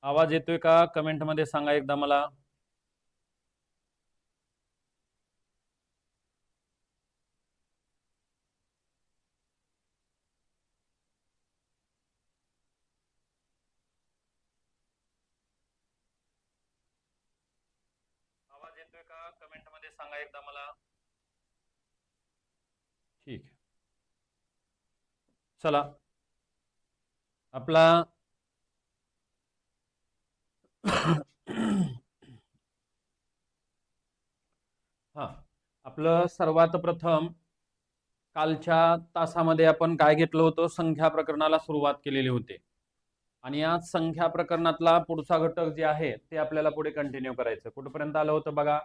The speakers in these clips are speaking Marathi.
आवाज येतोय का? कमेंट मध्ये सांगा एकदा मला. आवाज येतोय का? कमेंट मध्ये सांगा एकदा मला. ठीक आहे. चला आपला हा आपलं सर्वात प्रथम कालच्या तासामध्ये आपण काय घेतलं होतं? संख्या प्रकरणाला सुरुवात केलेली होती आणि या संख्या प्रकरणातला पुढचा घटक जे आहे ते आपल्याला पुढे कंटिन्यू करायचं. कुठपर्यंत आलं होतं बघा?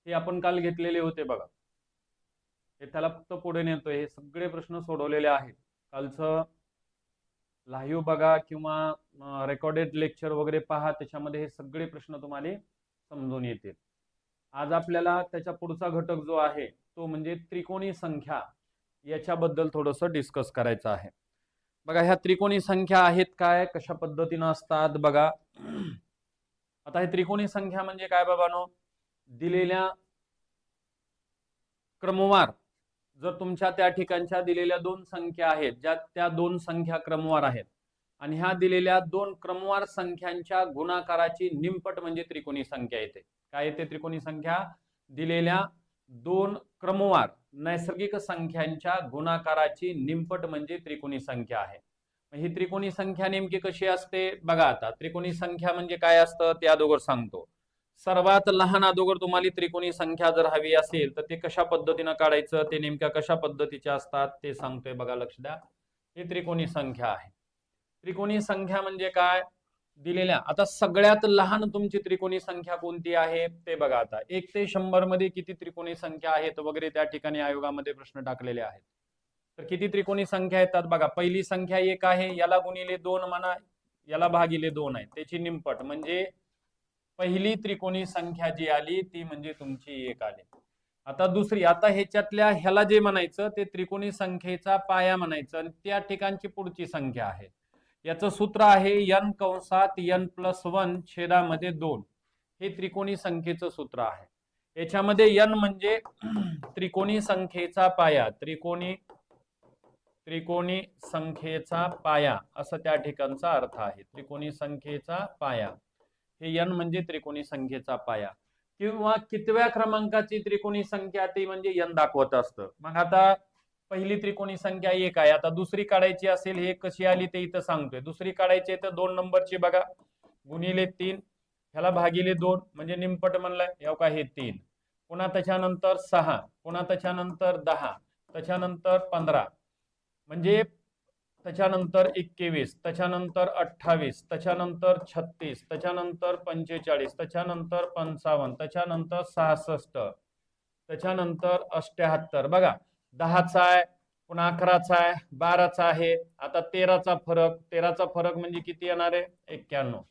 हे आपण काल घेतलेले होते बघा. हे त्याला फक्त पुढे नेतोय. हे सगळे प्रश्न सोडवलेले आहेत. कालचं लाईव्ह बघा किंवा रेकॉर्डेड लेक्चर वगैरे पहा, त्याच्यामध्ये हे सगळे प्रश्न तुम्हाला समजून येतील. आज आपल्याला त्याच्या पुढचा घटक जो आहे तो म्हणजे त्रिकोणी संख्या, याच्याबद्दल थोडंसं डिस्कस करायचं आहे. बघा ह्या त्रिकोणी संख्या आहेत काय, कशा पद्धतीनं असतात बघा. आता हे त्रिकोणी संख्या म्हणजे काय बाबांनो? दिलेल्या क्रमवार जर तुमच्या त्या ठिकाणच्या दिलेल्या दोन संख्या आहेत, ज्या त्या दोन संख्या क्रमवार आहेत आणि ह्या दिलेल्या दोन क्रमवार संख्यांच्या गुणाकाराची निमपट म्हणजे त्रिकोणी संख्या येते. काय येते? त्रिकोणी संख्या. दिलेल्या दोन क्रमवार नैसर्गिक संख्यांच्या गुणाकाराची निमपट म्हणजे त्रिकोणी संख्या आहे. ही त्रिकोणी संख्या नेमकी कशी असते बघा. आता त्रिकोणी संख्या म्हणजे काय असतं ते अगोदर सांगतो. सर्वात लहान अगोदर तुम्हाला त्रिकोणी संख्या जर हवी असेल तर ते कशा पद्धतीनं काढायचं, ते नेमक्या कशा पद्धतीच्या असतात ते सांगतोय बघा. लक्ष द्या. ही त्रिकोणी संख्या आहे. त्रिकोणी संख्या म्हणजे काय? दिलेल्या, आता सगळ्यात लहान तुमची त्रिकोणी संख्या कोणती आहे ते बघा. आता 1 ते 100 मध्ये किती त्रिकोणी संख्या आहेत वगैरे त्या ठिकाणी आयोगामध्ये प्रश्न टाकलेले आहेत. तर किती त्रिकोणी संख्या येतात बघा. पहिली संख्या 1 आहे, याला गुणिले 2 म्हणा, याला भागिले 2 आहे, त्याची निमपट म्हणजे पहिली त्रिकोणी संख्या जी आली ती म्हणजे तुमची 1 आली. आता दुसरी, आता ह्याच्यातल्या ह्याला जे म्हणायचं ते त्रिकोणी संख्येचा पाया म्हणायचं आणि त्या ठिकाणची पुढची संख्या आहे. याचं सूत्र आहे n कंसात n+1 छेदामध्ये 2. हे त्रिकोणी संख्येचं सूत्र आहे. याच्यामध्ये n म्हणजे त्रिकोणी संख्येचा पाया, त्रिकोणी संख्येचा पाया असं त्या ठिकाणचा अर्थ आहे. त्रिकोणी संख्येचा पाया, हे n म्हणजे त्रिकोणी संख्येचा पाया. किंवा कितव्या क्रमांकाची त्रिकोणी संख्या ती म्हणजे n दाखवत असतं. मग आता पहिली त्रिकोणी संख्या 1 आहे. आता दुसरी काढायची असेल, हे कशी आली ते इथं सांगतोय. दुसरी काढायची तर 2 नंबरची बघा, गुणिले 3, ह्याला भागिले 2 म्हणजे निमपट म्हणलाय. याव का हे 3, पुन्हा त्याच्यानंतर 6, पुन्हा त्याच्यानंतर 10, त्याच्यानंतर 15 म्हणजे त्याच्यानंतर 21, त्याच्यानंतर 28, त्याच्यानंतर 36, त्याच्यानंतर 45, त्याच्यानंतर 55, त्याच्यानंतर 66, त्याच्यानंतर 78 बघा. 10चा आहे, पुन्हा 11चा आहे, 12चा आहे. आता 13चा फरक, 13चा फरक म्हणजे किती येणार आहे? 91.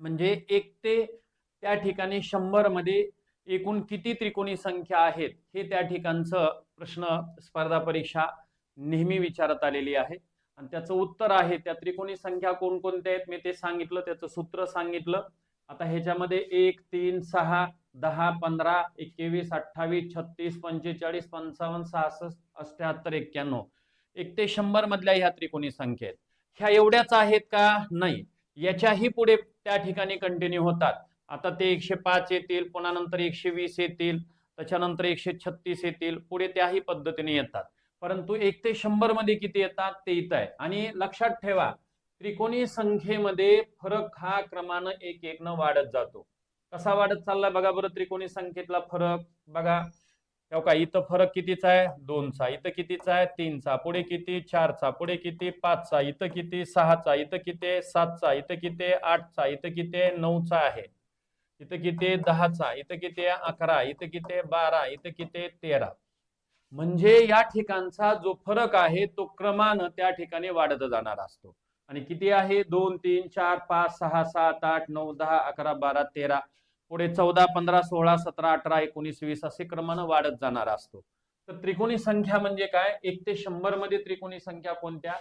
म्हणजे 1 ते त्या ठिकाणी 100 मध्ये एकूण किती त्रिकोणी संख्या आहेत हे त्या ठिकाणचं प्रश्न स्पर्धा परीक्षा नेहमी विचारत आलेली आहे. आणि त्याचं उत्तर आहे त्या त्रिकोणी संख्या कोणकोणत्या आहेत मी ते सांगितलं, त्याचं सूत्र सांगितलं. आता ह्याच्यामध्ये 1, 3, 6, 10, 15, 21, 28, 36, 45, 55, 66, 78, 91, 1 ते 100 मधल्या ह्या त्रिकोणी संख्या आहेत. ह्या एवढ्याच आहेत का? नाही, याच्याही पुढे त्या ठिकाणी कंटिन्यू होतात. आता ते 105 येतील, पुन्हा नंतर 120 येतील, त्याच्यानंतर 136 येतील, पुढे त्याही पद्धतीने येतात. परंतु 1 ते 100 मध्ये किती येतात ते इथं आहे. आणि लक्षात ठेवा, त्रिकोणी संख्येमध्ये फरक हा क्रमानं 1-1 न वाढत जातो. कसा वाढत चाललाय बघा बरं त्रिकोणी संख्येतला फरक बघा. का इथं फरक कितीचा आहे? 2चा. इथं कितीचा आहे? 3चा. पुढे किती? 4चा. पुढे किती? 5चा. इथं किती? 6चा. इथं किती? 7चा. इथं किती? 8चा. इथं किती? 9चा आहे. इथं किती? 10चा. इथं किती? 11. इथं किती? 12. इथं किती? 13. म्हणजे या ठिकाणचा जो फरक आहे तो क्रमानं त्या ठिकाणी वाढत जाणार असतो. आणि किती आहे? 2, 3, 4, 5, 6, 7, 8, 9, 10, 11, 12, 13, पुढे 14, 15, 16, 17, 18, 19, 20 असे क्रमानं वाढत जाणार असतो. तर त्रिकोणी संख्या म्हणजे काय? 1 ते 100 मध्ये त्रिकोणी संख्या कोणत्या?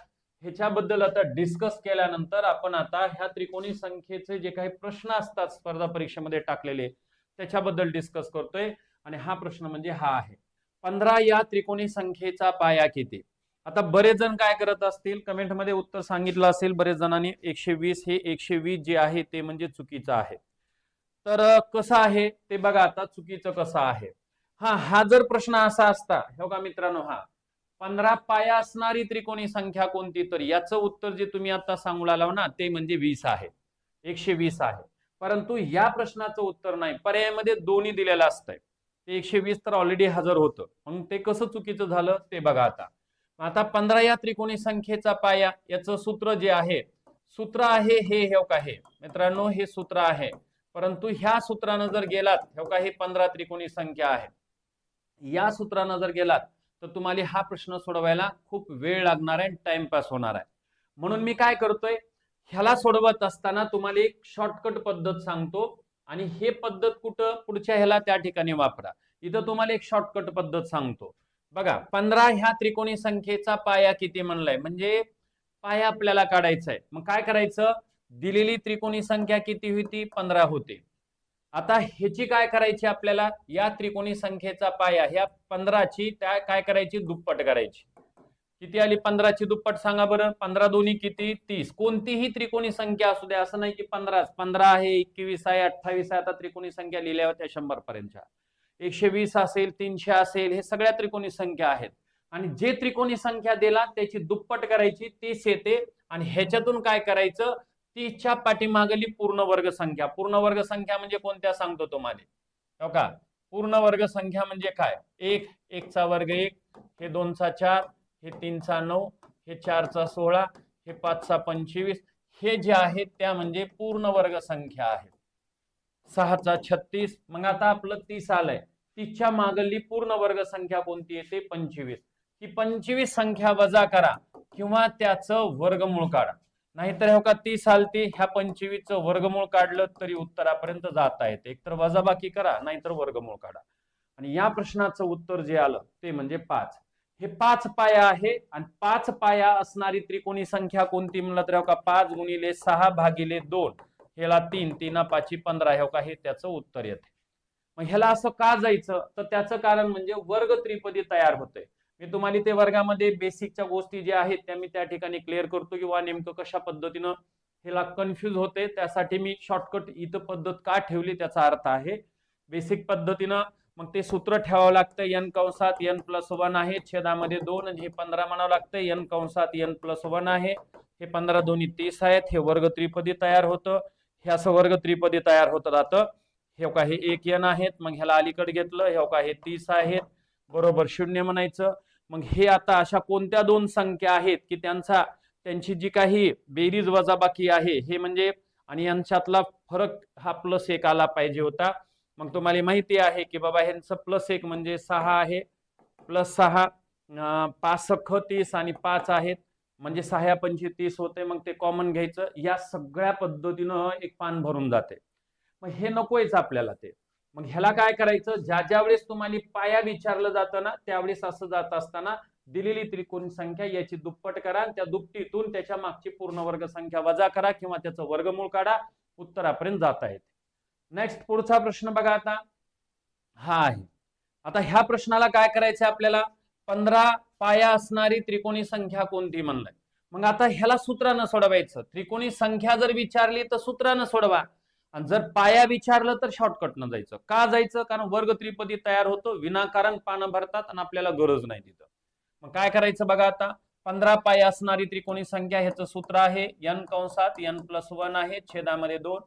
ह्याच्याबद्दल आता डिस्कस केल्यानंतर आपण आता ह्या त्रिकोणी संख्येचे जे काही प्रश्न असतात स्पर्धा परीक्षेमध्ये टाकलेले त्याच्याबद्दल डिस्कस करतोय. आणि हा प्रश्न म्हणजे हा आहे, 15 या त्रिकोणी संख्येचा पाया किती. आता बरेच जण काय करत असतील, कमेंटमध्ये उत्तर सांगितलं असेल बरेच जणांनी, 120 हे 120 जे आहे ते म्हणजे चुकीचं आहे. तर कसं आहे ते बघा आता, चुकीचं कसं आहे. हा जर प्रश्न असा असता, हो का मित्रांनो, 15 पाया असणारी त्रिकोणी संख्या कोणती, तर याचं उत्तर जे तुम्ही आता सांगू लागला ना ते म्हणजे 20 आहे, 120 आहे. परंतु या प्रश्नाचं उत्तर नाही, पर्यायामध्ये दोन्ही दिलेलं असतंय. ते 120 तर ऑलरेडी हजर होतं, मग ते कसं चुकीचं झालं ते बघा आता. आता 15 या त्रिकोणी संख्येचा पाया, याचं सूत्र जे आहे, सूत्र आहे हे का हे मित्रांनो, हे सूत्र आहे. परंतु ह्या सूत्रानं जर गेलात, हो का, हे 15 त्रिकोणी संख्या आहे, या सूत्रानं जर गेलात तर तुम्हाला हा प्रश्न सोडवायला खूप वेळ लागणार आहे, टाइमपास होणार आहे. म्हणून मी काय करतोय, ह्याला सोडवत असताना तुम्हाला एक शॉर्टकट पद्धत सांगतो, आणि हे पद्धत कुठं पुढच्या ह्याला त्या ठिकाणी वापरा. इथं तुम्हाला एक शॉर्टकट पद्धत सांगतो बघा. 15 ह्या त्रिकोणी संख्येचा पाया किती म्हणलाय, म्हणजे पाया आपल्याला काढायचा आहे. मग काय करायचं, दिलेली त्रिकोणी संख्या किती होती, 15 होते. आता ह्याची काय करायची आपल्याला, या त्रिकोणी संख्येचा पाया ह्या 15ची त्या काय करायची, दुप्पट करायची. किती आली 15ची दुप्पट सांगा बरं, 15 दोन्ही किती, 30. कोणतीही त्रिकोणी संख्या असू द्या, असं नाही की 15 आहे, 21 आहे, 28 आहे. आता त्रिकोणी संख्या लिहिल्या होत्या 100 पर्यंतच्या, 120 असेल, 300 असेल, हे सगळ्या त्रिकोणी संख्या आहेत. आणि जे त्रिकोणी संख्या दिला त्याची दुप्पट करायची, 30 येते. आणि ह्याच्यातून काय करायचं, 30च्या पाठीमागली पूर्ण वर्ग संख्या. पूर्ण वर्ग संख्या म्हणजे कोणत्या सांगतो तुम्हाला, हो का. पूर्ण वर्ग संख्या म्हणजे काय, 1 चा वर्ग 1, हे 2 चा 4, हे 3 चा 9, हे 4 चा 16, हे 5 चा 25, हे जे आहेत त्या म्हणजे पूर्ण वर्ग संख्या आहेत. 6 चा 36. मग आता आपलं 30 आलंय, 30च्या मागली पूर्ण वर्ग संख्या कोणती येते, 25. ही 25 संख्या वजा करा किंवा त्याचं वर्गमूळ काढा. नाहीतर हो का 30 आलती, ह्या 25चं वर्गमूळ काढलं तरी उत्तरापर्यंत जाता येते. एकतर वजाबाकी करा, नाहीतर वर्गमूळ काढा. आणि या प्रश्नाचं उत्तर जे आलं ते म्हणजे 5. हे 5 पाया आहे. आणि 5 पाया असणारी त्रिकोणी संख्या कोणती म्हणलं तर हो का, 5 गुणिले 6 भागिले 2, ह्याला 3, 3 5 15, हो का, हे त्याचं उत्तर येते. मग ह्याला असं का जायचं, तर त्याचं कारण म्हणजे वर्ग त्रिपदी तयार होते. मी तुम्हाला ते वर्गामध्ये बेसिकच्या गोष्टी ज्या आहेत त्या मी त्या ठिकाणी क्लिअर करतो, किंवा नेमकं कशा पद्धतीनं ह्याला कन्फ्युज होते त्यासाठी मी शॉर्टकट इथं पद्धत का ठेवली त्याचा अर्थ आहे. बेसिक पद्धतीनं मग ते सूत्र ठेवावं लागतं, n कंसात n+1 आहे, छेदामध्ये 2, आणि हे 15 म्हणावं लागतं, n कंसात n+1 आहे, हे 15 दोन्ही 30 आहेत, हे वर्ग त्रिपदी तयार होतं, हे असं वर्ग त्रिपदी तयार होत राहतं. हे का, हे 1 n आहेत, मग ह्याला अलीकडे घेतलं, हे का, हे 30 आहेत, बरोबर 0 म्हणायचं. मग हे आता अशा कोणत्या दोन संख्या आहेत की त्यांची जी काही बेरीज वजाबाकी आहे हे म्हणजे, आणि यांच्यातला फरक हा +1 आला पाहिजे होता. मग तुम्हाला माहिती आहे की बाबा ह्यांचं +1 म्हणजे 6 आहे, +6, 5 सख 30 आणि 5 आहेत, म्हणजे 6 पंचे 30 होते. मग ते कॉमन घ्यायचं, या सगळ्या पद्धतीनं एक पान भरून जाते. मग हे नकोयच आपल्याला ते. मग ह्याला काय करायचं, ज्या वेळेस तुम्हाला पाया विचारलं जातं ना त्यावेळेस असं जात असताना दिलेली त्रिकोणी संख्या याची दुप्पट करा, आणि त्या दुपटीतून त्याच्या मागची पूर्ण वर्ग संख्या वजा करा किंवा त्याचं वर्गमूळ काढा, उत्तरापर्यंत जाता येते. नेक्स्ट पुढचा प्रश्न बघा आता, हा आहे. आता ह्या प्रश्नाला काय करायचं आपल्याला, 15 पाया असणारी त्रिकोणी संख्या कोणती म्हणलंय. मग आता ह्याला सूत्रानं सोडवायचं. त्रिकोणी संख्या जर विचारली तर सूत्रानं सोडवा, आणि जर पाया विचारलं तर शॉर्टकटनं जायचं. का जायचं, कारण वर्ग त्रिपदी तयार होतो, विनाकारण पानं भरतात आणि आपल्याला गरज नाही तिथं. मग काय करायचं बघा आता, 15 पाया असणारी त्रिकोणी संख्या, ह्याचं सूत्र आहे n कंसात n+1 आहे, छेदामध्ये 2,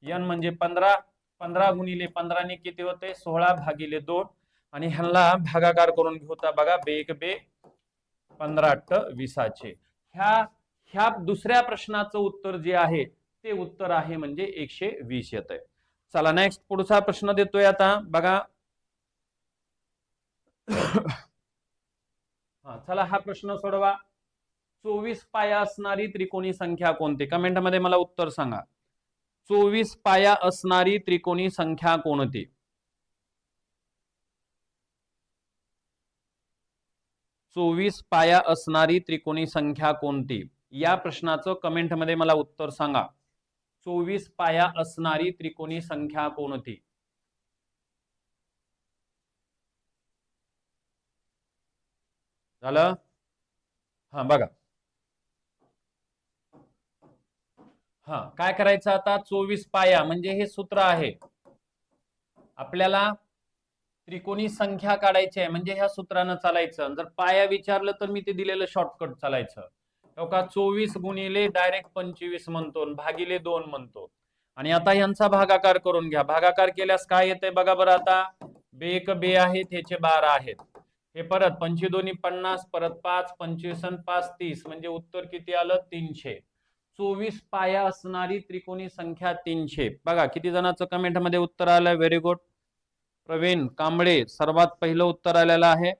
n म्हणजे 15, 15 गुणिले 15 ने किती होते, 16 भागिले 2, आणि ह्याला भागाकार करून घेऊता बघा, 2 15 20. ह्या दुसऱ्या प्रश्नाचं उत्तर जे आहे ते उत्तर आहे म्हणजे 120 येत आहे. चला नेक्स्ट पुढचा प्रश्न देतोय आता बघा. चला हा प्रश्न सोडवा. 24 पाया असणारी त्रिकोणी संख्या कोणती, कमेंट मध्ये मला उत्तर सांगा. 24 पाया असणारी त्रिकोणी संख्या कोणती. 24 पाया असणारी त्रिकोणी संख्या कोणती. या प्रश्नाचं कमेंटमध्ये मला उत्तर सांगा. 24 पाया असणारी त्रिकोणी संख्या कोणती? झालं? हा बघा, हा काय करायचं आता, 24 पाया म्हणजे हे सूत्र आहे. आपल्याला त्रिकोणी संख्या काढायची आहे म्हणजे ह्या सूत्रानं चालायचं. जर पाया विचारलं तर मी ते दिलेलं शॉर्टकट चालायचं. का 24 गुणिले डायरेक्ट 25 म्हणतो, भागिले 2 म्हणतो. आणि आता यांचा भागाकार करून घ्या. भागाकार केल्यास काय येतंय बघा बरं आता. बेक बे आहेत, ह्याचे 12 आहेत. हे परत 25 दोन्ही 50, परत 5 25 आणि 5 30, म्हणजे उत्तर किती आलं? 300. 24 पाया असणारी त्रिकोणी संख्या 300. बघा किती जणांचं कमेंट मध्ये उत्तर आलंय. Very good. प्रवीण कांबळे सर्वात पहिलं उत्तर आलेलं आहे.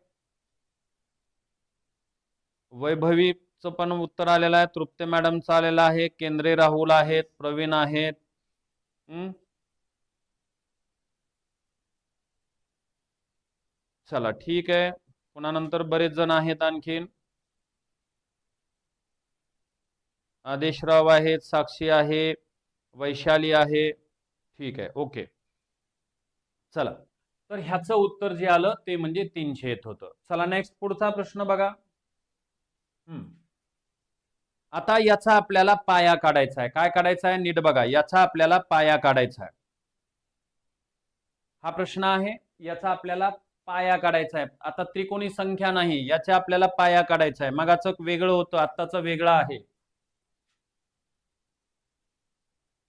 वैभवीचं पण उत्तर आलेलं आहे. तृप्ते मॅडमचं आलेलं आहे. केंद्रे राहुल आहेत, प्रवीण आहेत. चला ठीक आहे. पुन्हा नंतर बरेच जण आहेत आणखीन. आदेशराव आहेत, साक्षी आहे, वैशाली आहे. ठीक आहे, ओके. चला, तर ह्याचं उत्तर जे आलं ते म्हणजे 300 येत होतं. चला नेक्स्ट पुढचा प्रश्न बघा. आता याचा आपल्याला पाया काढायचा आहे. काय काढायचा आहे नीट बघा. याचा आपल्याला पाया काढायचा आहे. हा प्रश्न आहे, याचा आपल्याला पाया काढायचा आहे. आता त्रिकोणी संख्या नाही, याचा आपल्याला पाया काढायचा आहे. मगाचं वेगळं होतं, आत्ताचं वेगळं आहे.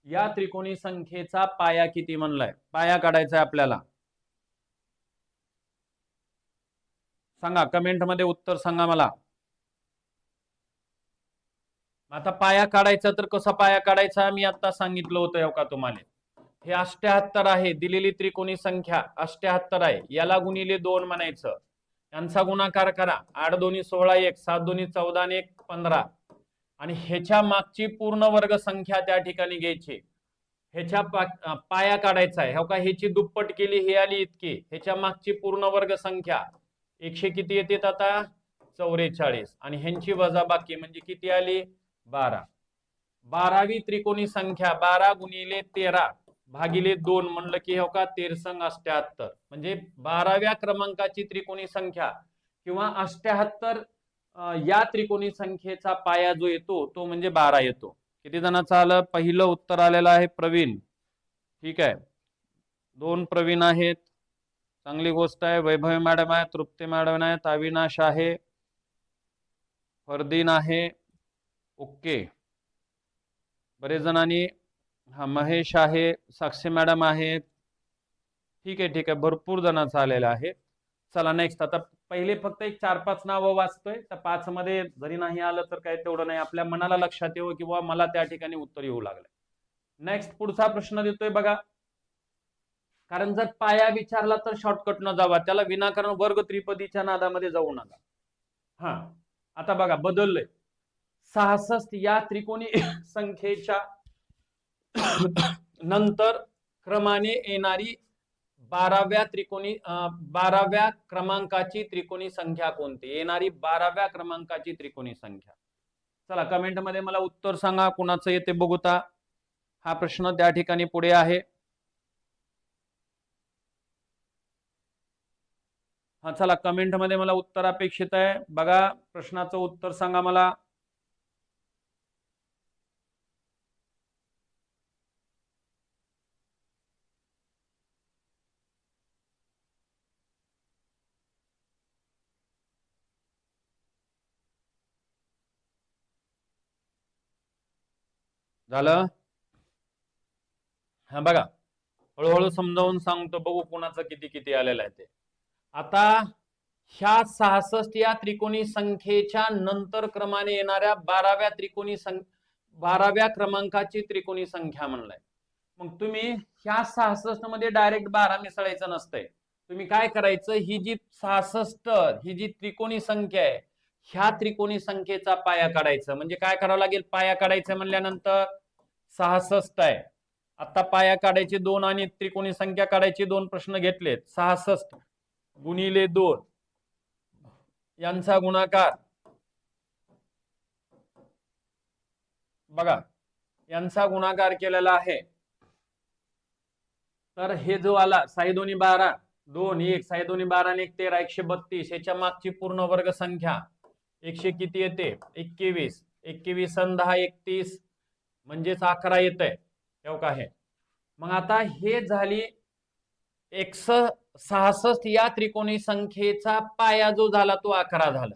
या त्रिकोणी संख्येचा पाया किती म्हणलाय? पाया काढायचा आहे आपल्याला. सांगा कमेंट मध्ये उत्तर सांगा मला. आता पाया काढायचा तर कसा पाया काढायचा मी आता सांगितलं होतं का तुम्हाला. हे 78 आहे, दिलेली त्रिकोणी संख्या 78 आहे. याला गुणिले 2 म्हणायचं. यांचा गुणाकार करा. 8 दोन्ही 16 1, 7 दोन्ही 14 आणि 1 15. आणि ह्याच्या मागची पूर्ण वर्ग संख्या त्या ठिकाणी घ्यायची. ह्याच्या पाया काढायचा आहे. हो का, ह्याची दुप्पट केली हे आली इतकी. ह्याच्या मागची पूर्ण वर्ग संख्या 100 किती येते आता? 44. आणि ह्यांची वजाबाकी म्हणजे किती आली? 12. 12वी त्रिकोणी संख्या 12 गुणिले 13 भागिले 2 म्हणलं की हो का 13 78. म्हणजे 12व्या क्रमांकाची त्रिकोणी संख्या किंवा 78 या त्रिकोणी संख्येचा पाया जो येतो तो म्हणजे 12 येतो. किती जणांचं आलं? पहिलं उत्तर आलेलं आहे प्रवीण. ठीक आहे, 2 प्रवीण आहेत, चांगली गोष्ट आहे. वैभव मॅडम आहे, तृप्ती मॅडम आहेत, अविनाश आहे, फरदीन आहे. ओके, बरेच जणांनी. हा महेश आहे, साक्षी मॅडम आहेत. ठीक आहे ठीक आहे, भरपूर जणांचं आलेलं आहे. चला नेक्स्ट. आता पहिले फक्त एक 4-5 नावं वाचतोय. त्या 5 मध्ये जरी नाही आलं तर काय तेवढं नाही, आपल्या मनाला लक्षात येऊ किंवा मला त्या ठिकाणी उत्तर येऊ लागलं. नेक्स्ट पुढचा प्रश्न देतोय बघा. कारण जर पाया विचारला तर शॉर्टकट न जावा, त्याला विनाकारण वर्ग त्रिपदीच्या नादामध्ये जाऊ नका. हा आता बघा बदललंय. 66 या त्रिकोणी संख्येच्या नंतर क्रमाने येणारी 12व्या क्रमांकाची त्रिकोणी संख्या कोणती? येणारी 12व्या क्रमांकाची त्रिकोणी संख्या. चला कमेंट मध्ये मला उत्तर सांगा, कुणाचं येते बघूता. हा प्रश्न त्या ठिकाणी पुढे आहे. हा चला कमेंट मध्ये मला उत्तर अपेक्षित आहे. बघा प्रश्नाचं उत्तर सांगा मला. झालं? हा बघा, हळूहळू समजावून सांगतो, बघू कोणाचं किती किती आलेलं आहे ते. आता ह्या 66 या त्रिकोणी संख्येच्या नंतर क्रमाने येणाऱ्या 12व्या क्रमांकाची त्रिकोणी संख्या म्हणलाय. मग तुम्ही ह्या 66 मध्ये डायरेक्ट 12 मिसळायचं नसतंय. तुम्ही काय करायचं, ही जी 66 ही जी त्रिकोणी संख्या आहे, ह्या त्रिकोणी संख्येचा पाया काढायचं. म्हणजे काय करावं लागेल? पाया काढायचं म्हणल्यानंतर 66 आहे. आता पाया काढायचे 2 आणि त्रिकोणी संख्या काढायची 2 प्रश्न घेतलेत. 66 गुणिले 2 यांचा गुणाकार बघा यांचा गुणाकार केलेला आहे, तर हे जो आला 6 दोन्ही 12 2 1 6 दोन्ही 12 आणि 1 13 132 याच्या मागची पूर्ण वर्ग संख्या 100 किती येते 21 21 आणि 10 31 म्हणजेच 11 येतंय तेव्हा आहे. मग आता हे झाली 166 या त्रिकोणी संख्येचा पाया जो झाला तो 11 झाला.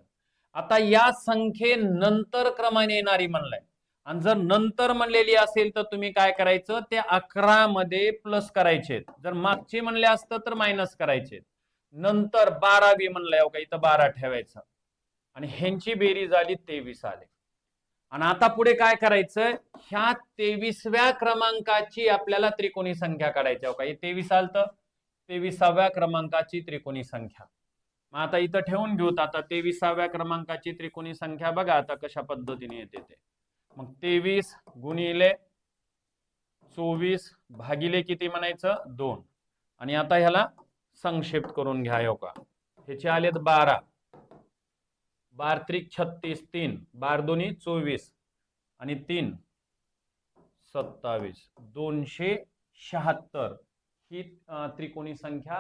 आता या संख्येनंतर क्रमाने येणारी म्हणलाय, आणि जर नंतर म्हणलेली असेल तर तुम्ही काय करायचं, ते 11 मध्ये प्लस करायचे, जर मागचे म्हणले असतं तर मायनस करायचे. नंतर 12वी म्हणलंय का इथं 12 ठेवायचं आणि ह्यांची बेरीज झाली 23 आले. आणि आता पुढे काय करायचं, ह्या 23व्या क्रमांकाची आपल्याला त्रिकोणी संख्या काढायची आहे का. हे 23 आलं तर 23व्या क्रमांकाची त्रिकोणी संख्या. मग आता इथं ठेवून घेऊत. आता 23व्या क्रमांकाची त्रिकोणी संख्या बघा आता कशा पद्धतीने येते ते. मग 23 गुणिले 24 भागिले किती म्हणायचं 2. आणि आता ह्याला संक्षिप्त करून घ्या हो का. ह्याचे आलेत 12 12 त्रिक 36 3 12 दोन्ही 24 आणि 3 27 276 ही त्रिकोणी संख्या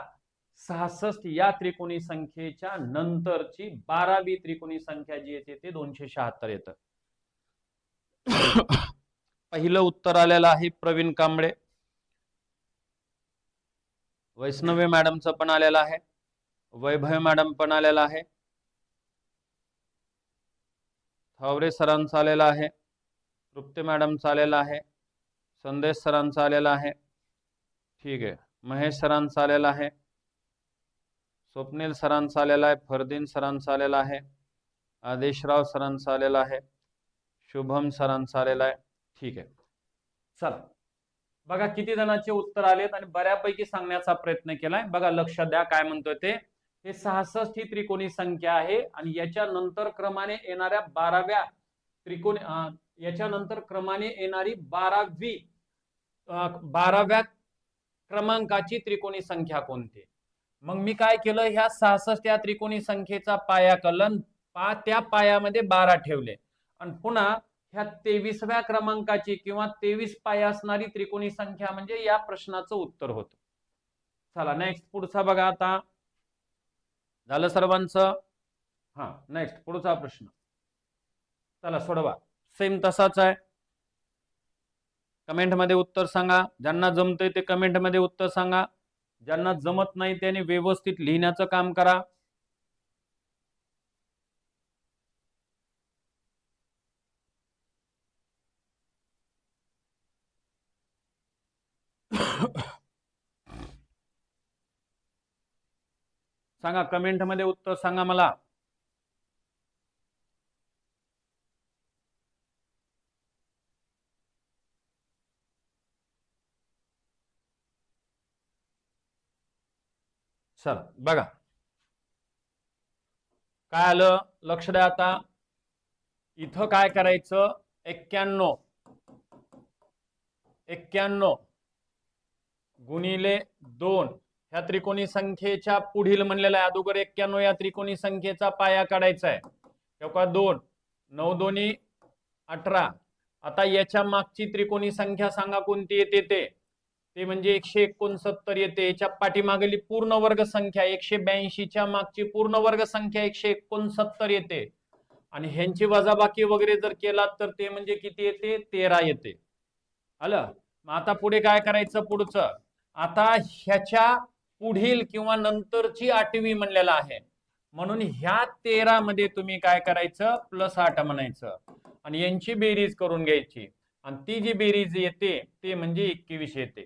66 या त्रिकोणी संख्येच्या नंतरची 12वी त्रिकोणी संख्या जी येते ते 276 येतं. पहिलं उत्तर आलेलं आहे प्रवीण कांबळे. वैष्णवी मॅडमचं पण आलेलं आहे, वैभव मॅडम पण आलेला आहे, थावरे सरांचा आलेला आहे, तृप्ती मॅडमचा आलेला आहे, संदेश सरांचा आलेला आहे, ठीक आहे, महेश सरांचा आलेला आहे, स्वप्नील सरांचा आलेला आहे, फरदीन सरांचा आलेला आहे, आदेशराव सरांचा आलेला आहे, शुभम सरांचा आलेला आहे. ठीक आहे, चला बघा किती जणांचे उत्तर आलेत आणि बऱ्यापैकी सांगण्याचा प्रयत्न केलाय. बघा लक्ष द्या काय म्हणतोय ते. हे 66 ही त्रिकोणी संख्या आहे आणि याच्या नंतर क्रमाने येणाऱ्या 12व्या त्रिकोणी याच्या नंतर क्रमाने येणारी 12व्या क्रमांकाची त्रिकोणी संख्या कोणती. मग मी काय केलं, ह्या 66 या त्रिकोणी संख्येचा पाया कलन त्या पायामध्ये 12 ठेवले आणि पुन्हा ह्या 23व्या क्रमांकाची किंवा 23 पाया असणारी त्रिकोणी संख्या म्हणजे या प्रश्नाचं उत्तर होतं. चला नेक्स्ट पुढचा बघा. आता झालं सर्वांचं. हा नेक्स्ट पुढचा प्रश्न चला सोडवा. सेम तसाच आहे. कमेंट मध्ये उत्तर सांगा. ज्यांना जमतंय ते कमेंट मध्ये उत्तर सांगा. ज्यांना जमत नाही त्यांनी व्यवस्थित लिहिण्याचं काम करा. सांगा कमेंट मध्ये उत्तर सांगा मला. चला बघा काय आलं, लक्ष द्या. आता इथं काय करायचं, 91 गुणिले 2 ह्या त्रिकोणी संख्येच्या पुढील म्हणलेला आहे. अगोदर 91 या त्रिकोणी संख्येचा पाया काढायचा आहे. तेव्हा 2 9 दोन्ही 18. आता याच्या मागची त्रिकोणी संख्या सांगा कोणती येते ते म्हणजे 169 येते. याच्या पाठीमागली पूर्ण वर्ग संख्या 182 च्या मागची पूर्ण वर्ग संख्या 169 येते आणि ह्यांची वजाबाकी वगैरे जर केला तर ते म्हणजे किती येते 13 येते. आलं. मग आता पुढे काय करायचं, पुढचं आता ह्याच्या पुढील किंवा नंतरची 8वी म्हणलेला आहे म्हणून ह्या 13 मध्ये तुम्ही काय करायचं +8 म्हणायचं आणि यांची बेरीज करून घ्यायची आणि ती जी बेरीज येते ते म्हणजे 21 येते.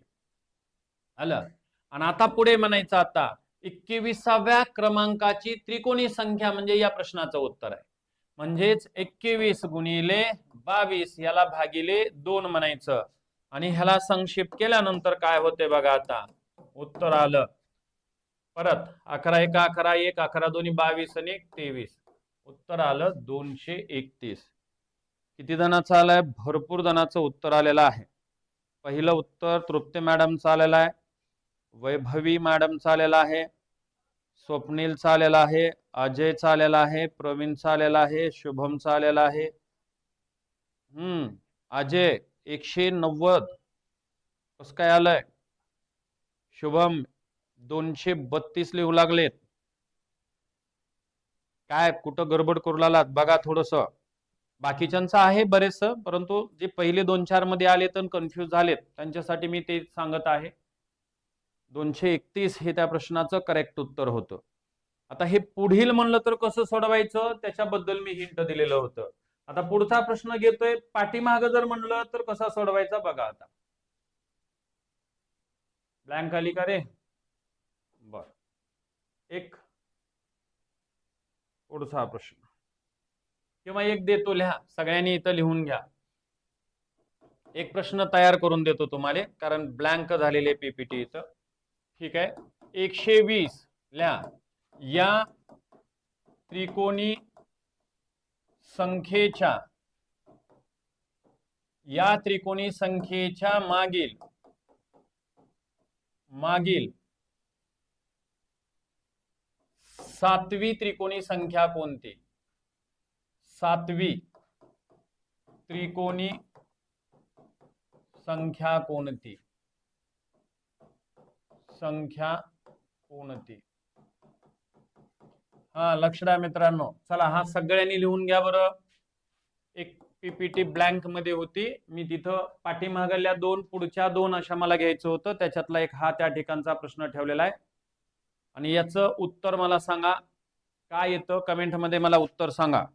आलं. आणि आता पुढे म्हणायचं, आता 21व्या क्रमांकाची त्रिकोणी संख्या म्हणजे या प्रश्नाचं उत्तर आहे. म्हणजेच 21 गुणिले 22 याला भागिले 2 म्हणायचं आणि ह्याला संक्षिप्त केल्यानंतर काय होते बघा. आता उत्तर आलं परत 11 1 11 1 11 दोन्ही 22 आणि 1 23. उत्तर आलं 231. किती जणांचं आलंय, भरपूर जणांचं उत्तर आलेलं आहे. पहिलं उत्तर तृप्ती मॅडमचं आलेलं आहे, वैभवी मॅडमचं आलेलं आहे, स्वप्नीलचं आलेलं आहे, अजयचं आलेलं आहे, प्रवीणचं आलेलं आहे, शुभमचं आलेलं आहे, अजय 190, कसं काय आलंय? शुभम 232 लिहू लागलेत. काय कुठं गडबड करू लागलात बघा थोडस. बाकीच्यांचं आहे बरेच, परंतु जे पहिले 2-4 मध्ये आले तर कन्फ्यूज झालेत त्यांच्यासाठी मी ते सांगत आहे. 231 हे त्या प्रश्नाचं करेक्ट उत्तर होतं. आता हे पुढील म्हणलं तर कसं सोडवायचं त्याच्याबद्दल मी हिंट दिलेलं होतं. आता पुढचा प्रश्न घेतोय, पाठीमागं जर म्हणलं तर कसा सोडवायचा बघा. आता ब्लँक आली का रे? बर, एक पुढचा प्रश्न किंवा एक देतो लिहा, सगळ्यांनी इथं लिहून घ्या. एक प्रश्न तयार करून देतो तुम्हाला, कारण ब्लँक झालेले पीपीटी इथं. ठीक आहे, 120 लिहा. या त्रिकोणी संख्येच्या मागील 7वी त्रिकोणी संख्या कोणती? 7वी त्रिकोणी संख्या कोणती? हा, लक्ष द्या मित्रांनो. चला, हा सगळ्यांनी लिहून घ्या बरं. एक पीपीटी ब्लँक मध्ये होती, मी तिथं पाठीमागल्या 2 पुढच्या 2 अशा मला घ्यायचं होतं, त्याच्यातला एक हा त्या ठिकाणचा प्रश्न ठेवलेला आहे. आणि याचं उत्तर मला सांगा काय येतं, कमेंट मध्ये मला उत्तर सांगा.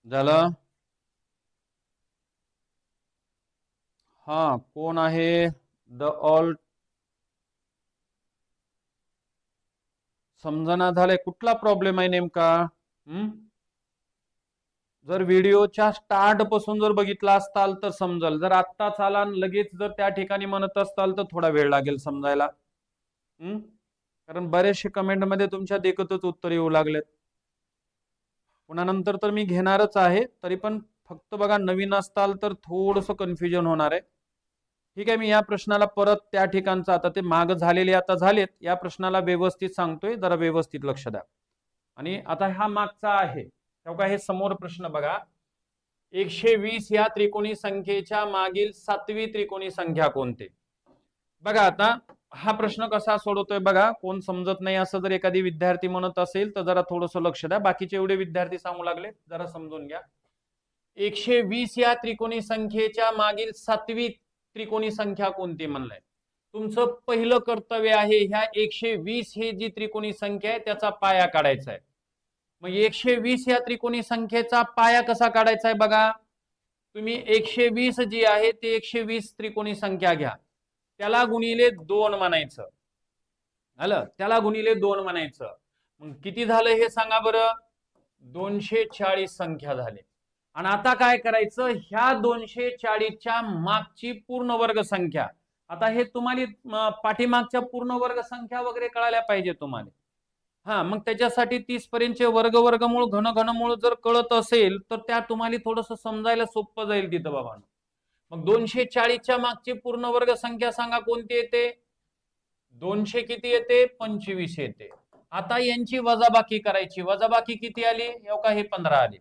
झालं? हा, कोण आहे? द ऑल समजना झालंय, कुठला प्रॉब्लेम आहे नेमका? जर व्हिडिओच्या स्टार्ट पासून जर बघितला असताल तर समजल. जर आत्ताच आला लगेच जर त्या ठिकाणी म्हणत असताल तर थोडा वेळ लागेल समजायला. कारण बरेचसे कमेंट मध्ये तुमच्या देखतच उत्तर येऊ लागलेत. पुन्हा नंतर तर मी घेणारच आहे, तरी पण फक्त बघा नवीन असताल तर थोडंसं कन्फ्युजन होणार आहे. ठीक आहे, मी या प्रश्नाला परत त्या ठिकाणचा, आता ते माग झालेले आता झालेत, या प्रश्नाला व्यवस्थित सांगतोय, जरा व्यवस्थित लक्ष द्या. आणि आता हा मागचा आहे तेव्हा हे समोर प्रश्न बघा. 120 या त्रिकोणी संख्येच्या मागील 7वी त्रिकोणी संख्या कोणती? बघा आता हा प्रश्न कसा सोडवतोय बघा. कोण समजत नाही असं जर एखादी विद्यार्थी म्हणत असेल तर जरा थोडंसं लक्ष द्या. बाकीचे एवढे विद्यार्थी सांगू लागले, जरा समजून घ्या. 120 या त्रिकोणी संख्येच्या मागील 7वी त्रिकोणी संख्या कोणती म्हणलंय. तुमचं पहिलं कर्तव्य आहे ह्या 120 ही जी त्रिकोणी संख्या आहे त्याचा पाया काढायचा आहे. मग 120 या त्रिकोणी संख्येचा पाया कसा काढायचा आहे बघा. तुम्ही 120 जी आहे ते 120 त्रिकोणी संख्या घ्या, त्याला गुणिले 2 म्हणायचं. आलं? त्याला गुणिले 2 म्हणायचं. मग किती झालं हे सांगा बरं. 240 संख्या झाली. आणि आता काय करायचं, ह्या 240च्या मागची पूर्ण वर्ग संख्या. आता हे तुम्हाला पाठीमागच्या पूर्ण वर्ग संख्या वगैरे कळायला पाहिजे तुम्हाला. हा, मग त्याच्यासाठी 30 पर्यंतचे वर्गमूळ घनमूळ जर कळत असेल तर त्या तुम्हाला थोडंसं समजायला सोपं जाईल तिथं बाबा. मग 240च्या मागची पूर्ण वर्ग संख्या सांगा कोणती येते. 200 किती येते? 25 येते. आता यांची वजाबाकी करायची. वजाबाकी किती आली? हे 15 आली.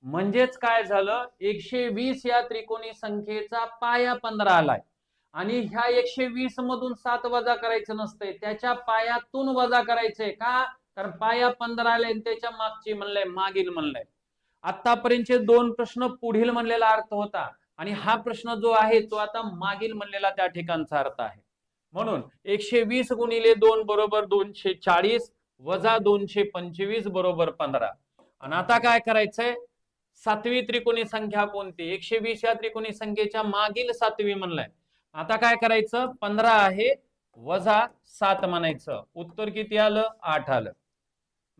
म्हणजेच काय झालं, 120 या त्रिकोणी संख्येचा पाया 15 आलाय. आणि ह्या 120 मधून 7 वजा करायचं नसतंय, त्याच्या पायातून वजा करायचंय. का? कारण पाया 15 आले आणि त्याच्या मागची म्हणलंय, मागील म्हणलंय. आतापर्यंतचे 2 प्रश्न पुढील म्हणलेला अर्थ होता आणि हा प्रश्न जो आहे तो आता मागील म्हणलेला त्या ठिकाणचा अर्थ आहे. म्हणून 120 गुणिले 2 बरोबर 240 वजा 225 बरोबर 15. आणि आता काय करायचंय, 7वी त्रिकोणी संख्या कोणती? 120 या त्रिकोणी संख्येच्या मागील 7वी म्हणलंय. आता काय करायचं, 15 आहे वजा 7 म्हणायचं. उत्तर किती आलं? 8 आलं.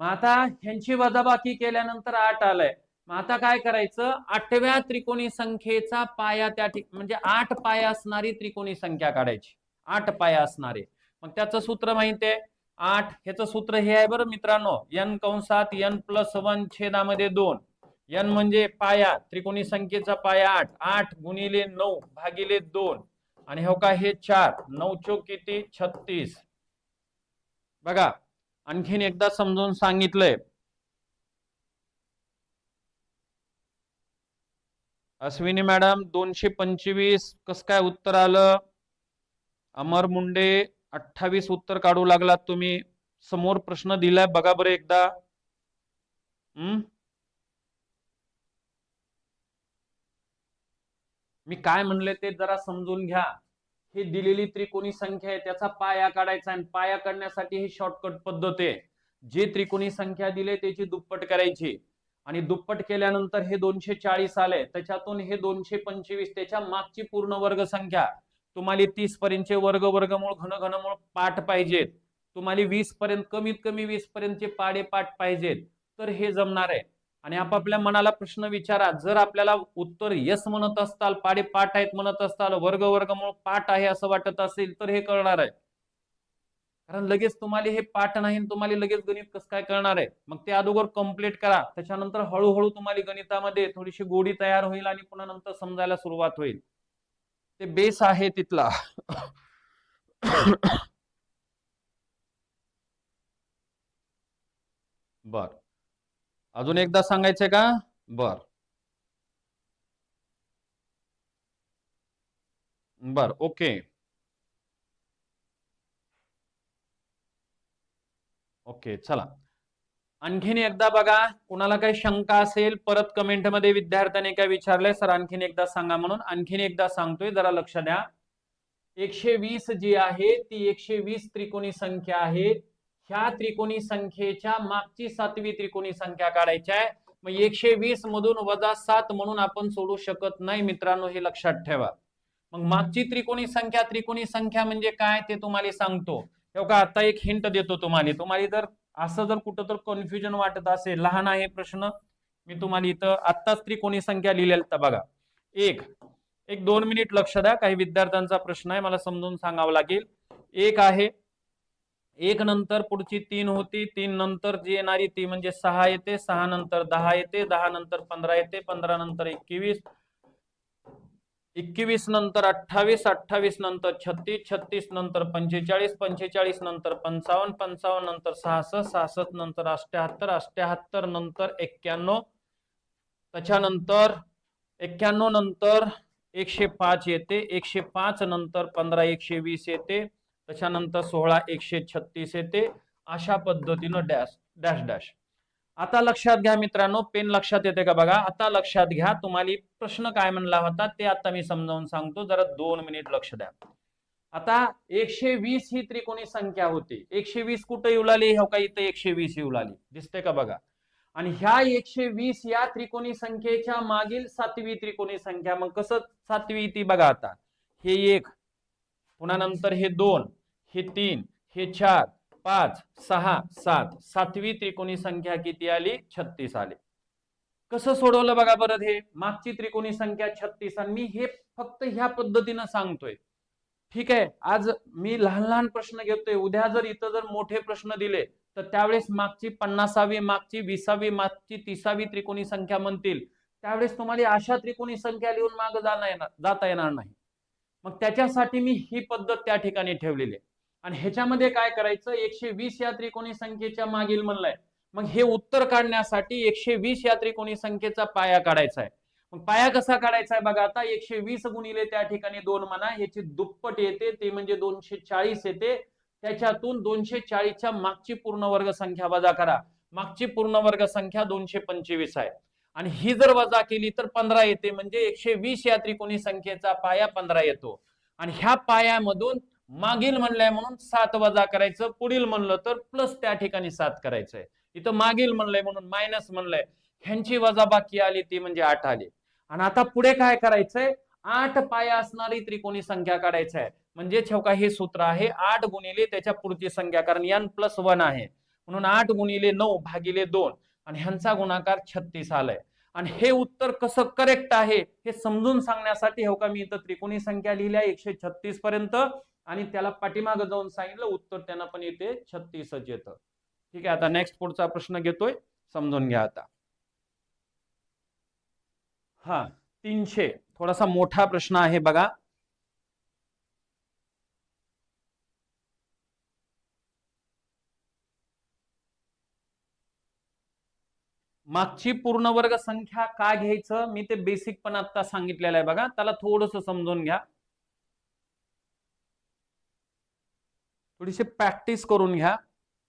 मग आता ह्यांची वजाबाकी केल्यानंतर 8 आलंय. मग आता काय करायचं, 8व्या त्रिकोणी संख्येचा पाया त्या म्हणजे 8 पाया असणारी त्रिकोणी संख्या काढायची. 8 पाया असणारे. मग त्याचं सूत्र माहिती आहे 8. ह्याचं सूत्र हे आहे बरं मित्रांनो, n कंसात n+1 छेदामध्ये 2. n म्हणजे पाया, त्रिकोणी संख्येचा पाया 8. 8 गुणिले 9 भागिले 2 आणि हो का हे 4. 9 चोक किती 36. बघा आणखीन एकदा समजून सांगितलंय. अश्विनी मॅडम 225 कस काय उत्तर आलं? अमर मुंडे 28 उत्तर काढू लागलात तुम्ही. समोर प्रश्न दिलाय बघा बरं एकदा. मी काय म्हणले ते जरा समजून घ्या. ही दिलेली त्रिकोणी संख्या आहे त्याचा पाया काढायचा आणि पाया काढण्यासाठी ही शॉर्टकट पद्धत आहे. जे त्रिकोणी संख्या दिले त्याची दुप्पट करायची आणि दुप्पट केल्यानंतर हे 240 आले, त्याच्यातून हे 225 त्याच्या मागची पूर्ण वर्ग संख्या. तुम्हाला 30 पर्यंतचे वर्ग वर्गमूळ घनमूळ पाठ पाहिजेत. तुम्हाला 20 पर्यंत कमीत कमी 20 पर्यंतचे पाडे पाठ पाहिजेत तर हे जमणार आहे. आणि आपापल्या मनाला प्रश्न विचारा. जर आपल्याला उत्तर यस म्हणत असताल, पाडे पाठ आहेत म्हणत असताल, वर्ग वर्गमूळ पाठ आहे असं वाटत असेल तर हे कळणार आहे. कारण लगेच तुम्हाला हे पाठ नाही, तुम्हाला लगेच गणित कसं काय कळणार आहे. मग ते अगोदर कम्प्लीट करा, त्याच्यानंतर हळूहळू तुम्हाला गणितामध्ये थोडीशी गोडी तयार होईल आणि पुन्हा नंतर समजायला सुरुवात होईल. ते बेस आहे तिथला. बर, अजून एकदा सांगायचंय का? बर बर, ओके ओके. चला आणखीन एकदा बघा, कुणाला काही शंका असेल परत कमेंट मध्ये विद्यार्थ्याने काय विचारलंय सर आणखीन एकदा सांगा म्हणून. आणखीन एकदा सांगतोय, जरा लक्ष द्या. 120 जी आहे ती 120 त्रिकोणी संख्या आहे. ह्या त्रिकोणी संख्येच्या मागची 7वी त्रिकोणी संख्या काढायची आहे. मग 120 मधून -7 म्हणून आपण सोडू शकत नाही मित्रांनो, हे लक्षात ठेवा. मग मागची त्रिकोणी संख्या म्हणजे काय ते तुम्हाला सांगतो. तेव्हा आता एक हिंट देतो तुम्हाला जर असं जर कुठं तर कन्फ्युजन वाटत असेल, लहान आहे प्रश्न, मी तुम्हाला इथं आत्ताच त्रिकोणी संख्या लिहिलेल्या बघा. एक 2 मिनिट लक्ष द्या, काही विद्यार्थ्यांचा प्रश्न आहे मला समजून सांगावं लागेल. 1 आहे, 1 नंतर पुढची 3 होती, 3 नंतर जी येणारी ती म्हणजे 6 येते, 6 नंतर 10 येते, 10 नंतर 15 येते, 15 नंतर 21, 21 नंतर 28, 28 नंतर 36, 36 नंतर 45, 45 नंतर 55, 55 नंतर 66, 66 नंतर 78, 78 नंतर 91, त्याच्यानंतर 91 नंतर 105 येते, 105 नंतर 15 120 येते, त्याच्यानंतर 16 136 येते. अशा पद्धतीनं डॅश डॅश डॅश. आता लक्षात घ्या मित्रांनो, पेन लक्षात येते का बघा. आता लक्षात घ्या, तुम्हाला प्रश्न काय म्हणला होता ते आता मी समजावून सांगतो, जरा 2 मिनिट लक्ष द्या. आता 120 ही त्रिकोणी संख्या होती. 120 कुठे येऊ लागली? हो का, इथं 120 येऊ लागली, दिसते का बघा. आणि ह्या 120 या त्रिकोणी संख्येच्या मागील 7वी त्रिकोणी संख्या. मग कसं 7वी ती बघा. आता हे 1, पुन्हा नंतर हे 2, हे 3, हे 4, 5, 6, 7, 7वी त्रिकोणी संख्या किती आली? 36 आली. कसं सोडवलं बघा बरं. हे मागची त्रिकोणी संख्या 36 आणि मी हे फक्त ह्या पद्धतीनं सांगतोय. ठीक आहे, आज मी लहान प्रश्न घेतोय. उद्या जर इथं जर मोठे प्रश्न दिले तर त्यावेळेस मागची 50वी, मागची 20वी, मागची 30वी त्रिकोणी संख्या म्हणतील, त्यावेळेस तुम्हाला अशा त्रिकोणी संख्या लिहून मागे जाता येणार नाही. मग त्याच्यासाठी मी ही पद्धत त्या ठिकाणी ठेवलेली आहे. आणि ह्याच्यामध्ये काय करायचं, 120 या त्रिकोणी संख्येच्या मागील म्हणलंय, मग हे उत्तर काढण्यासाठी 120 या त्रिकोणी संख्येचा पाया काढायचा आहे. मग पाया कसा काढायचा आहे बघा. आता 120 गुणिले त्या ठिकाणी 2 म्हणा, याची दुप्पट येते ते म्हणजे 240 येते. त्याच्यातून 240च्या मागची पूर्ण वर्ग संख्या वजा करा. मागची पूर्ण वर्ग संख्या 225 आहे आणि ही जर वजा केली तर 15 येते. म्हणजे 120 या त्रिकोणी संख्येचा पाया 15 येतो. आणि ह्या पायामधून मागील म्हणलंय म्हणून 7 वजा करायचं, पुढील म्हणलं तर प्लस त्या ठिकाणी 7 करायचंय. इथं मागील म्हणलंय म्हणून मायनस म्हणलंय, ह्यांची वजाबाकी आली ती म्हणजे 8 आली. आणि आता पुढे काय करायचंय, 8 पाया असणारी त्रिकोणी संख्या काढायचं आहे. म्हणजे चौका हे सूत्र आहे 8 गुणिले त्याच्या पुढची संख्या, कारण n+1 आहे म्हणून 8 गुणिले 9 भागिले 2 आणि ह्यांचा गुणाकार 36 आलाय. आणि हे उत्तर कसं करेक्ट आहे हे समजून सांगण्यासाठी हो का मी इथं त्रिकोणी संख्या लिहिल्या 136 पर्यंत आणि त्याला पाठीमागं जाऊन सांगितलं उत्तर त्यांना पण येते 36च येतं. ठीक आहे, आता नेक्स्ट पुढचा प्रश्न घेतोय, समजून घ्या आता. हा 300 थोडासा मोठा प्रश्न आहे बघा. मागची पूर्णवर्ग संख्या का घ्यायचं मी ते बेसिक पण आता सांगितलेलं आहे बघा, त्याला थोडंसं समजून घ्या, थोडीशी प्रॅक्टिस करून घ्या.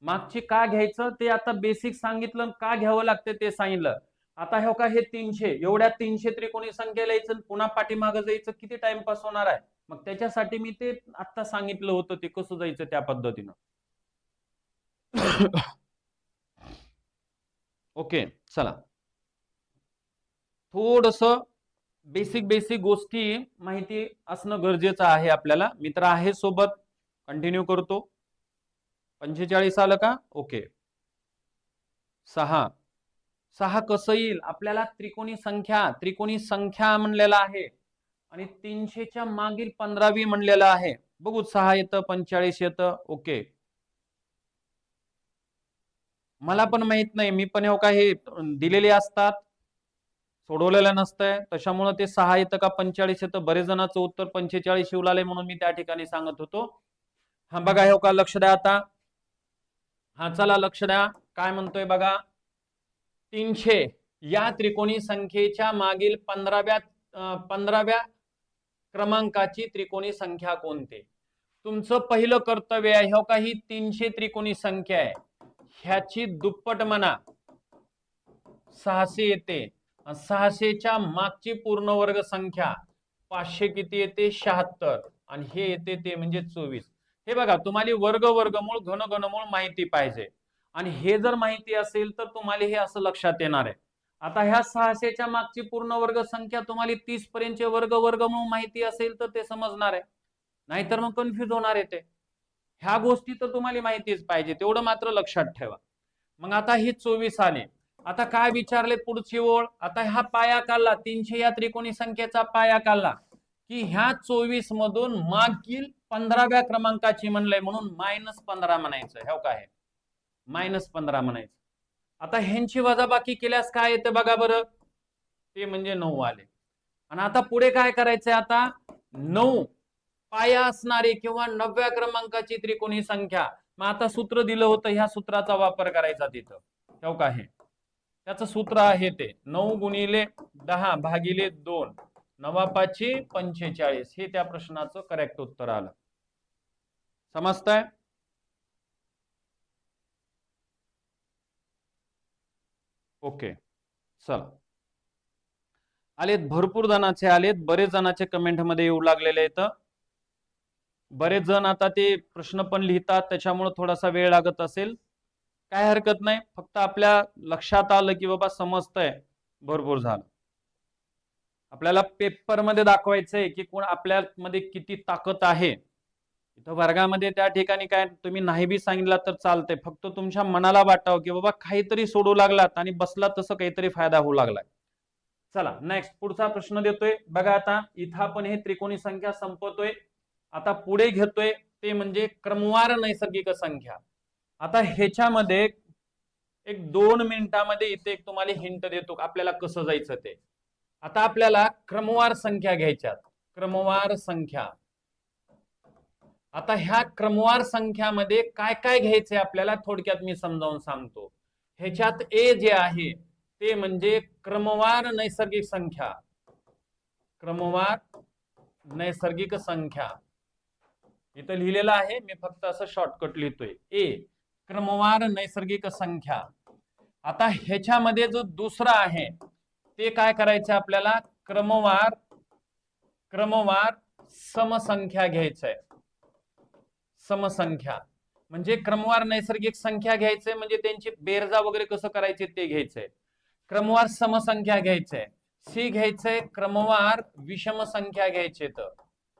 मागची का घ्यायचं ते आता बेसिक सांगितलं, का घ्यावं लागतं ते सांगितलं. आता हे का हे 300 एवढ्या 300 त्रिकोणी संख्येला यायचं पुन्हा पाठीमागं जायचं किती टाइमपास होणार आहे. मग त्याच्यासाठी मी ते आता सांगितलं होतं ते कसं जायचं त्या पद्धतीनं. ओके चला, थोडस बेसिक गोष्टी माहिती असणं गरजेचं आहे आपल्याला. मित्र आहे सोबत, कंटिन्यू करतो. 45 आलं का? ओके. 6 6 कसं येईल आपल्याला? त्रिकोणी संख्या म्हणलेला आहे आणि 300च्या मागील 15वी म्हणलेलं आहे. बघू 6 येतं 45 येतं. ओके, मला पण माहित नाही, मी पण हो का हे दिलेले असतात, सोडवलेलं नसतंय, त्याच्यामुळे ते 6 येतं का 45 येतं. बरेच जणांचं उत्तर 45 येऊ लागले म्हणून मी त्या ठिकाणी सांगत होतो. हा बघा हो का, लक्ष द्या आता. हा चला लक्ष द्या, काय म्हणतोय बघा. 300 या त्रिकोणी संख्येच्या मागील 15व्या क्रमांकाची त्रिकोणी संख्या कोणती? तुमचं पहिलं कर्तव्य आहे हो का, ही 300 त्रिकोणी संख्या आहे, ह्याची दुप्पट म्हणा, 600 येते. 600च्या मागची पूर्ण वर्ग संख्या 500 किती येते? 76. आणि हे येते ते म्हणजे 24. हे बघा, तुम्हाला वर्गमूळ घनमूळ माहिती पाहिजे, आणि हे जर माहिती असेल तर तुम्हाला हे असं लक्षात येणार आहे. आता ह्या 600च्या मागची पूर्ण वर्ग संख्या तुम्हाला 30 पर्यंतचे वर्गमूळ माहिती असेल तर ते समजणार आहे, नाहीतर मग कन्फ्युज होणार आहे ते. ह्या गोष्टी तर तुम्हाला माहितीच पाहिजे, तेवढं मात्र लक्षात ठेवा. मग आता ही 24 आले. आता काय विचारले पुढची ओळ? आता हा पाया काढला, 300 या त्रिकोणी संख्येचा पाया काढला की ह्या 24 मधून मागील 15व्या क्रमांकाची म्हणलंय म्हणून -15 म्हणायचं. हो काय, -15 म्हणायचं. आता ह्यांची वजाबाकी केल्यास काय येते बघा बरं, ते म्हणजे 9 आले. आणि आता पुढे काय करायचंय? आता 9 पाया असणारी किंवा 9व्या क्रमांकाची त्रिकोणी संख्या. मग आता सूत्र दिलं होतं, ह्या सूत्राचा वापर करायचा तिथं. हो का, हे त्याचं सूत्र आहे ते 9 गुणिले 10 भागिले 2 9×5 45. हे त्या प्रश्नाचं करेक्ट उत्तर आलं. समजतंय? ओके चला, आलेत भरपूर जणांचे आलेत, बरेच जणांचे कमेंट मध्ये येऊ लागलेले आहेत. बरेच जण आता ते प्रश्न पण लिहितात, त्याच्यामुळे थोडासा वेळ लागत असेल, काय हरकत नाही. फक्त आपल्या लक्षात आलं की बाबा समजतंय, भरपूर झालं. आपल्याला पेपर मध्ये दाखवायचंय की कोण आपल्यामध्ये किती ताकद आहे. इथं वर्गामध्ये त्या ठिकाणी काय तुम्ही नाही बी सांगितलं तर चालतंय, फक्त तुमच्या मनाला वाटावं की बाबा काहीतरी सोडू लागलात आणि बसला तसं काहीतरी फायदा होऊ लागलाय. चला नेक्स्ट पुढचा प्रश्न देतोय बघा. आता इथं आपण हे त्रिकोणी संख्या संपवतोय, आता पुढे घेतोय ते म्हणजे क्रमवार नैसर्गिक संख्या. आता ह्याच्यामध्ये एक 2 मिनिटांमध्ये इथे एक तुम्हाला हिंट देतो आपल्याला कसं जायचं ते. आता आपल्याला क्रमवार संख्या घ्यायच्यात, क्रमवार संख्या. आता ह्या क्रमवार संख्यामध्ये काय काय घ्यायचंय आपल्याला थोडक्यात मी समजावून सांगतो. ह्याच्यात ए जे आहे ते म्हणजे क्रमवार नैसर्गिक संख्या, क्रमवार नैसर्गिक संख्या. इथं लिहिलेलं आहे, मी फक्त असं शॉर्टकट लिहितोय. ए क्रमवार नैसर्गिक संख्या. आता ह्याच्यामध्ये जो दुसरा आहे ते काय करायचं आपल्याला? क्रमवार समसंख्या घ्यायचंय. समसंख्या म्हणजे क्रमवार नैसर्गिक संख्या घ्यायचंय म्हणजे त्यांची बेरजा वगैरे कसं करायचे ते घ्यायचंय. क्रमवार समसंख्या घ्यायचंय. सी घ्यायचंय क्रमवार विषम संख्या घ्यायचे. तर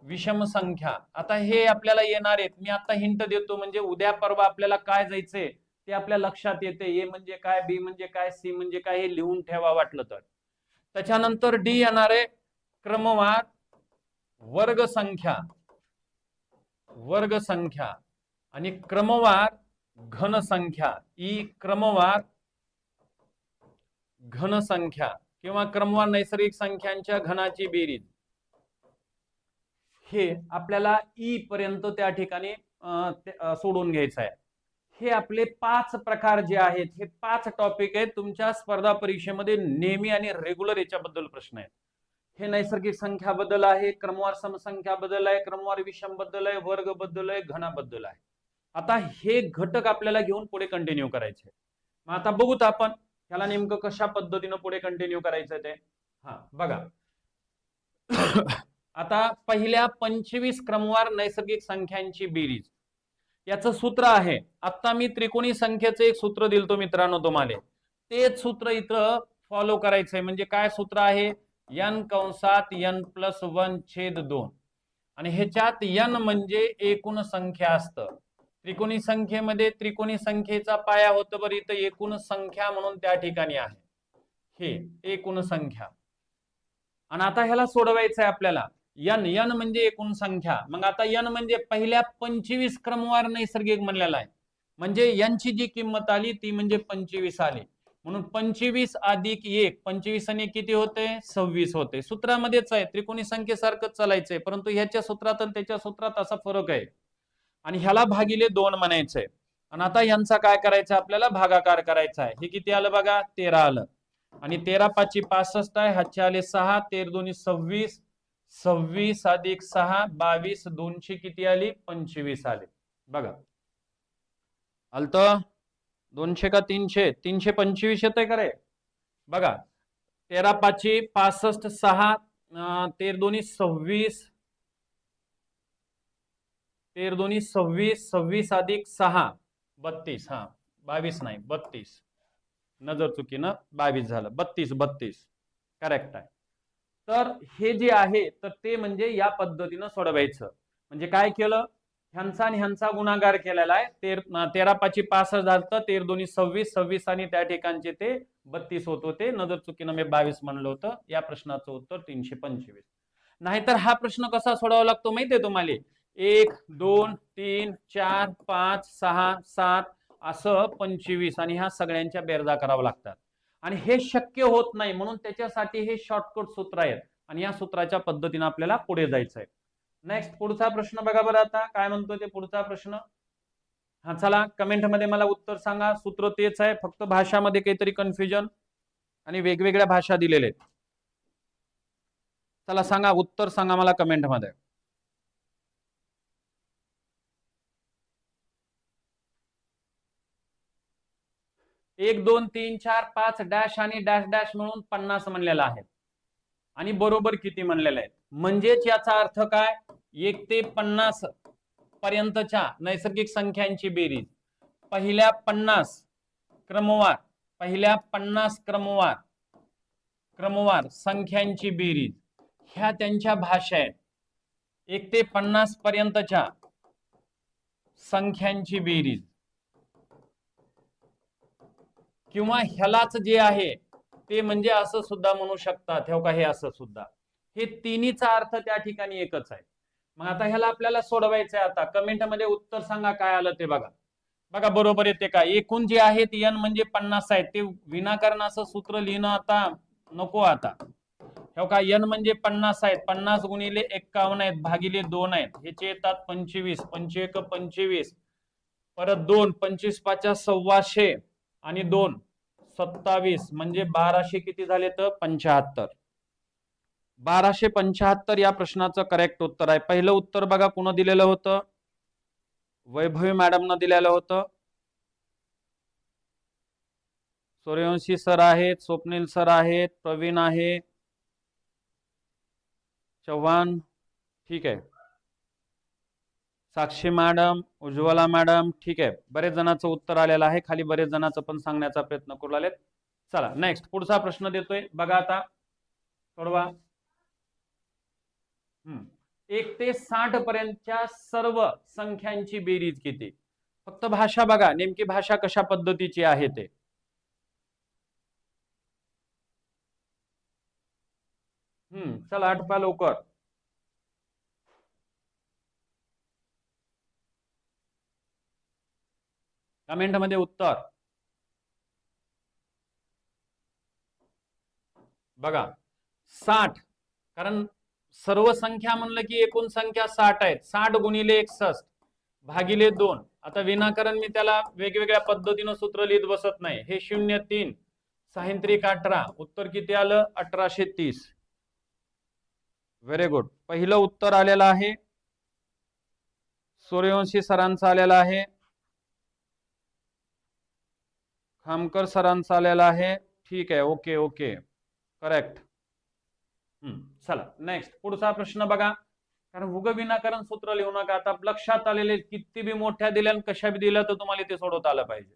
विषम संख्या आता हे आपल्याला येणार आहेत, मी आता हिंट देतो म्हणजे उद्या परवा आपल्याला काय जायचंय ते आपल्या लक्षात येते. ए म्हणजे काय, बी म्हणजे काय, सी म्हणजे काय, हे लिहून ठेवा वाटलं तर. त्याच्यानंतर डी येणार आहे क्रमवार वर्ग संख्या. वर्ग संख्या आणि क्रमवार घन संख्या, ई क्रमवार घन संख्या किंवा क्रमवार नैसर्गिक संख्यांच्या घनाची बेरीज, हे आपल्याला ई पर्यंत त्या ठिकाणी सोडून घ्यायचं आहे. हे आपले 5 प्रकार जे आहेत, हे 5 टॉपिक आहेत तुमच्या स्पर्धा परीक्षेमध्ये नेहमी आणि रेग्युलर याच्याबद्दल प्रश्न आहेत. हे नैसर्गिक संख्या बद्दल आहे, क्रमवार समसंख्या बद्दल आहे, क्रमवार विषम बद्दल आहे, वर्ग बद्दल आहे, घनाबद्दल आहे. आता हे घटक आपल्याला घेऊन पुढे कंटिन्यू करायचे. मग आता बघूत आपण ह्याला नेमकं कशा पद्धतीने पुढे कंटिन्यू करायचं ते. बघा आता पहिल्या 25 क्रमवार नैसर्गिक संख्यांची बेरीज, याचं सूत्र आहे. आता मी त्रिकोणी संख्येचं एक सूत्र दिलतो मित्रांनो तुम्हाला, तेच सूत्र इथं फॉलो करायचंय. म्हणजे काय सूत्र आहे, n कंसात n + 1/2 आणि ह्याच्यात n म्हणजे एकूण संख्या असतं. त्रिकोणी संख्येमध्ये त्रिकोणी संख्येचा पाया होतं बरं, इथं एकूण संख्या म्हणून त्या ठिकाणी आहे, हे एकूण संख्या. आणि आता ह्याला सोडवायचं आहे आपल्याला. n म्हणजे एकूण संख्या. मग आता n म्हणजे पहिल्या 25 क्रमवार नैसर्गिक म्हणलेला आहे, म्हणजे यांची जी किंमत आली ती म्हणजे 25 आली. म्हणून 25 अधिक 1, 25 आणि किती होते, 26 होते. सूत्रामध्येच आहे, त्रिकोणी संख्येसारखंच चालायचंय, परंतु ह्याच्या सूत्रात आणि त्याच्या सूत्रात असा फरक आहे. आणि ह्याला भागिले 2 म्हणायचंय. आणि आता यांचा काय करायचं, आपल्याला भागाकार करायचा आहे. हे किती आलं बघा, 13 आलं. आणि 13 × 5 = 65 आहे, हातचे आले 6, 13 × 2 = 26, 26 अधिक 6 22, 200 किती आली, 25 आले. बघा आलत 200 का 300, 325 येतंय का रे. बघा 13 × 5 = 65, 6 13 × 2 = 26, 13 × 2 = 26, 26 अधिक 6 32, 22 नाही 32, नजर चुकीनं 22 झालं, 32 करेक्ट आहे. तर हे जे आहे तर ते म्हणजे या पद्धतीनं सोडवायचं. म्हणजे काय केलं, ह्यांचा आणि ह्यांचा गुणाकार केलेला आहे. 13 × 5 = 65 झालं, 13 × 2 = 26, 26 आणि त्या ठिकाणचे ते 32 होत होते. नजर चुकीनं मी 22 म्हणलं होतं. या प्रश्नाचं उत्तर 325. नाहीतर हा प्रश्न कसा सोडावा लागतो माहितीये तुम्हाला, 1 2 3 4 5 6 7 असं 25 आणि ह्या सगळ्यांच्या बेरजा कराव्या लागतात. आणि हे शक्य होत नाही, म्हणून त्याच्यासाठी हे शॉर्टकट सूत्र आहेत आणि या सूत्राच्या पद्धतीने आपल्याला पुढे जायचंय. नेक्स्ट पुढचा प्रश्न बघा बरं, आता काय म्हणतो ते पुढचा प्रश्न. चला कमेंट मध्ये मला उत्तर सांगा. सूत्र तेच आहे, फक्त भाषामध्ये काहीतरी कन्फ्युजन आणि वेगवेगळ्या भाषा दिलेल्या आहेत. चला सांगा, उत्तर सांगा मला कमेंट मध्ये. एक 2 3 4 5 डॅश आणि डॅश डॅश म्हणून 50 म्हणलेला आहे. आणि बरोबर किती म्हणलेलं आहे, म्हणजेच याचा अर्थ काय, 1 ते 50 पर्यंतच्या नैसर्गिक संख्यांची बेरीज, पहिल्या 50 क्रमवार, पहिल्या 50 क्रमवार संख्यांची बेरीज, ह्या त्यांच्या भाषा आहेत. 1 ते 50 पर्यंतच्या संख्यांची बेरीज, किंवा ह्यालाच जे आहे ते म्हणजे असं सुद्धा म्हणू शकतात, हे असं सुद्धा, हे तिन्हीचा अर्थ त्या ठिकाणी एकच आहे. मग आता ह्याला आपल्याला सोडवायचं आहे. आता कमेंट मध्ये उत्तर सांगा काय आलं ते. बघा बघा बरोबर येते का. एकूण जे आहे ते n म्हणजे 50 आहेत, ते विनाकारण असं सूत्र लिहिणं आता नको. आता का n म्हणजे 50 आहेत, 50 × 51 आहेत, भागिले 2 आहेत, ह्याचे येतात 25, 25 × 25 परत 2, 25 × 5 = 1,600 आणि 2 27 म्हणजे 1200 किती झाले तर 75. 1275 या प्रश्नाचं करेक्ट उत्तर आहे. पहिलं उत्तर बघा पुन्हा दिलेलं होतं, वैभवी मॅडमनं दिलेलं होतं. सूर्यवंशी सर आहेत, स्वप्नील सर आहेत, प्रवीण आहे, चव्हाण, ठीक आहे, साक्षी मॅडम, उज्ज्वला मॅडम, ठीक आहे. बरेच जणांचं उत्तर आलेलं आहे, खाली बरेच जणांचं पण सांगण्याचा प्रयत्न करू लागलेत. चला नेक्स्ट पुढचा प्रश्न देतोय बघा, आता सोडवा. 1 ते 60 पर्यंतच्या सर्व संख्यांची बेरीज किती. फक्त भाषा बघा, नेमकी भाषा कशा पद्धतीची आहे ते. चला आठवा लवकर. कमेंटमध्ये उत्तर बघा. 60, कारण सर्व संख्या म्हणलं की एकूण संख्या 60 आहेत. 60 गुणिले 61 भागिले 2. आता विनाकारण मी त्याला वेगवेगळ्या पद्धतीनं सूत्र लिहित बसत नाही. हे 03 6 18, उत्तर किती आलं? 1830. Very good. पहिलं उत्तर आलेलं आहे सूर्यवंशी सरांचं आलेलं आहे, खामकर सरांचं आलेलं आहे. ठीक आहे, ओके ओके, करेक्ट. चला नेक्स्ट पुढचा प्रश्न बघा. कारण उग विनाकारण सूत्र लिहू नका. आता लक्षात आलेले किती बी मोठ्या दिल्या आणि कशा बी दिल्या तर तुम्हाला ते सोडवता आलं पाहिजे.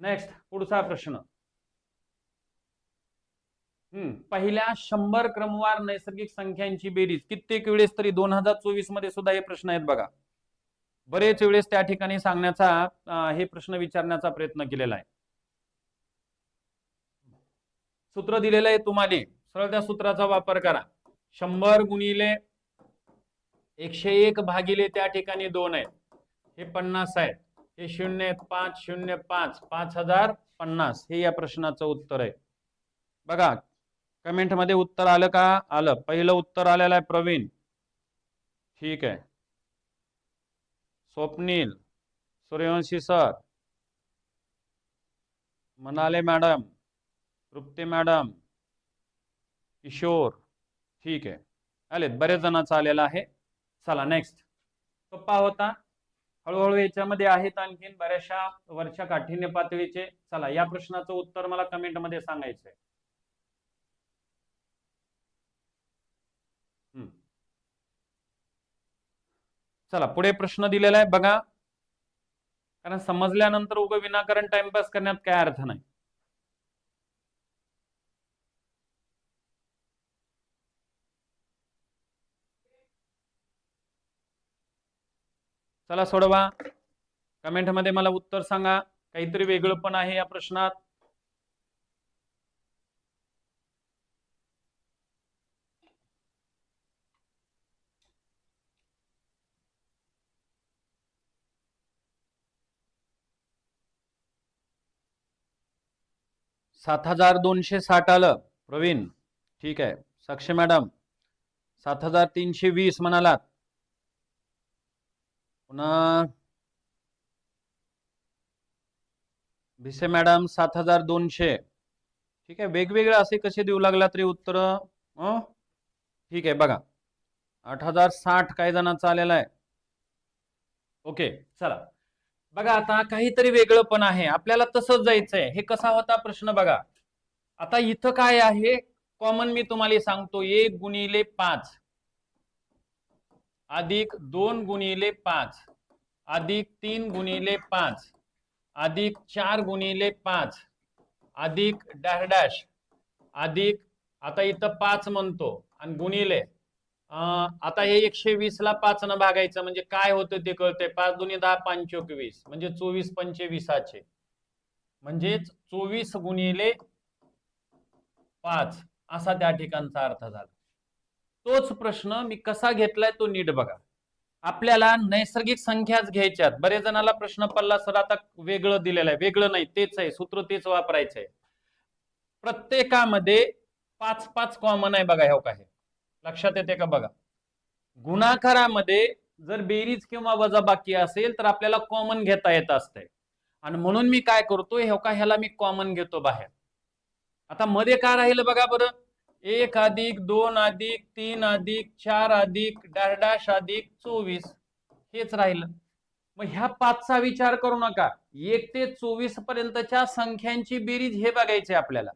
नेक्स्ट पुढचा प्रश्न. पहिल्या 100 क्रमवार नैसर्गिक संख्यांची बेरीज. कित्येक वेळेस तरी 2024 मध्ये सुद्धा हे प्रश्न आहेत बघा. बरेच वेळेस त्या ठिकाणी सांगण्याचा हे प्रश्न विचारण्याचा प्रयत्न केलेला आहे. सूत्र दिलेलं आहे तुम्हाला, सरळ त्या सूत्राचा वापर करा. 100 गुणिले 101 भागिले त्या ठिकाणी 2 आहेत, हे 50 आहेत. हे 0.505 5050 हे या प्रश्नाचं उत्तर आहे. बघा कमेंट मध्ये उत्तर आलं का? आलं. पहिलं उत्तर आलेलं आहे प्रवीण. ठीक आहे. स्वप्नील, सूर्यवंशी सर, मनाले मॅडम, तृप्ती मॅडम, किशोर. ठीक आहे, आलेत. बरेच जणांचा आलेला आहे. चला नेक्स्ट. सोपा होता. हळूहळू याच्यामध्ये आहेत आणखीन बऱ्याचशा वरच्या काठीण्य पातळीचे. चला या प्रश्नाचं उत्तर मला कमेंट मध्ये सांगायचंय. चला पुढे प्रश्न दिलेला आहे बघा. कारण समजल्यानंतर उग विनाकारण टाइमपास करण्यात काय अर्थ नाही. चला सोडवा. कमेंट मध्ये मला उत्तर सांगा. काहीतरी वेगळं पण आहे या प्रश्नात. सात 7260 आलं प्रवीण. ठीक आहे. साक्षी मॅडम 7320 म्हणालात. पुन्हा भिसे मॅडम 7200. ठीक आहे. वेगवेगळे असे कसे देऊ लागला तरी उत्तर. ठीक आहे बघा. 8060 काही जणांचा आलेला आहे. ओके चला बघा. आता काहीतरी वेगळं पण आहे. आपल्याला तसंच जायचंय. हे कसा होता प्रश्न बघा. आता इथं काय आहे कॉमन मी तुम्हाला सांगतो. 1 गुणिले 5 अधिक 2 गुणिले 5 अधिक 3 गुणिले 5 अधिक 4 गुणिले 5 अधिक डॅश डॅश अधिक, आता इथं 5 म्हणतो आणि गुणिले. आता हे 120 ला 5 न भागायचं म्हणजे काय होतं ते कळतंय. 5 दुनी 10 5 चोक 20 म्हणजे 24 पंचे 20 म्हणजेच 24 गुणिले 5 असा त्या ठिकाणचा अर्थ झाला. तोच प्रश्न मी कसा घेतलाय तो नीट बघा. आपल्याला नैसर्गिक संख्याच घ्यायच्यात. बरेच जणांना प्रश्न पडला सर आता वेगळं दिलेलं आहे. वेगळं नाही, तेच आहे सूत्र, तेच वापरायचंय. प्रत्येकामध्ये 5-5 कॉमन आहे बघा. हे काय लक्षात येते का बघा. गुणाकारामध्ये जर बेरीज किंवा वजाबाकी असेल तर आपल्याला कॉमन घेता येत असते. आणि म्हणून मी काय करतोय हे का ह्याला मी कॉमन घेतो बाहेर. आता मध्ये काय राहिलं बघा बरं. 1 अधिक 2 अधिक 3 अधिक 4 अधिक डॅश डॅश अधिक 24 हेच राहिलं. मग ह्या 5चा विचार करू नका. 1 ते 24 पर्यंतच्या संख्यांची बेरीज हे बघायचे आपल्याला.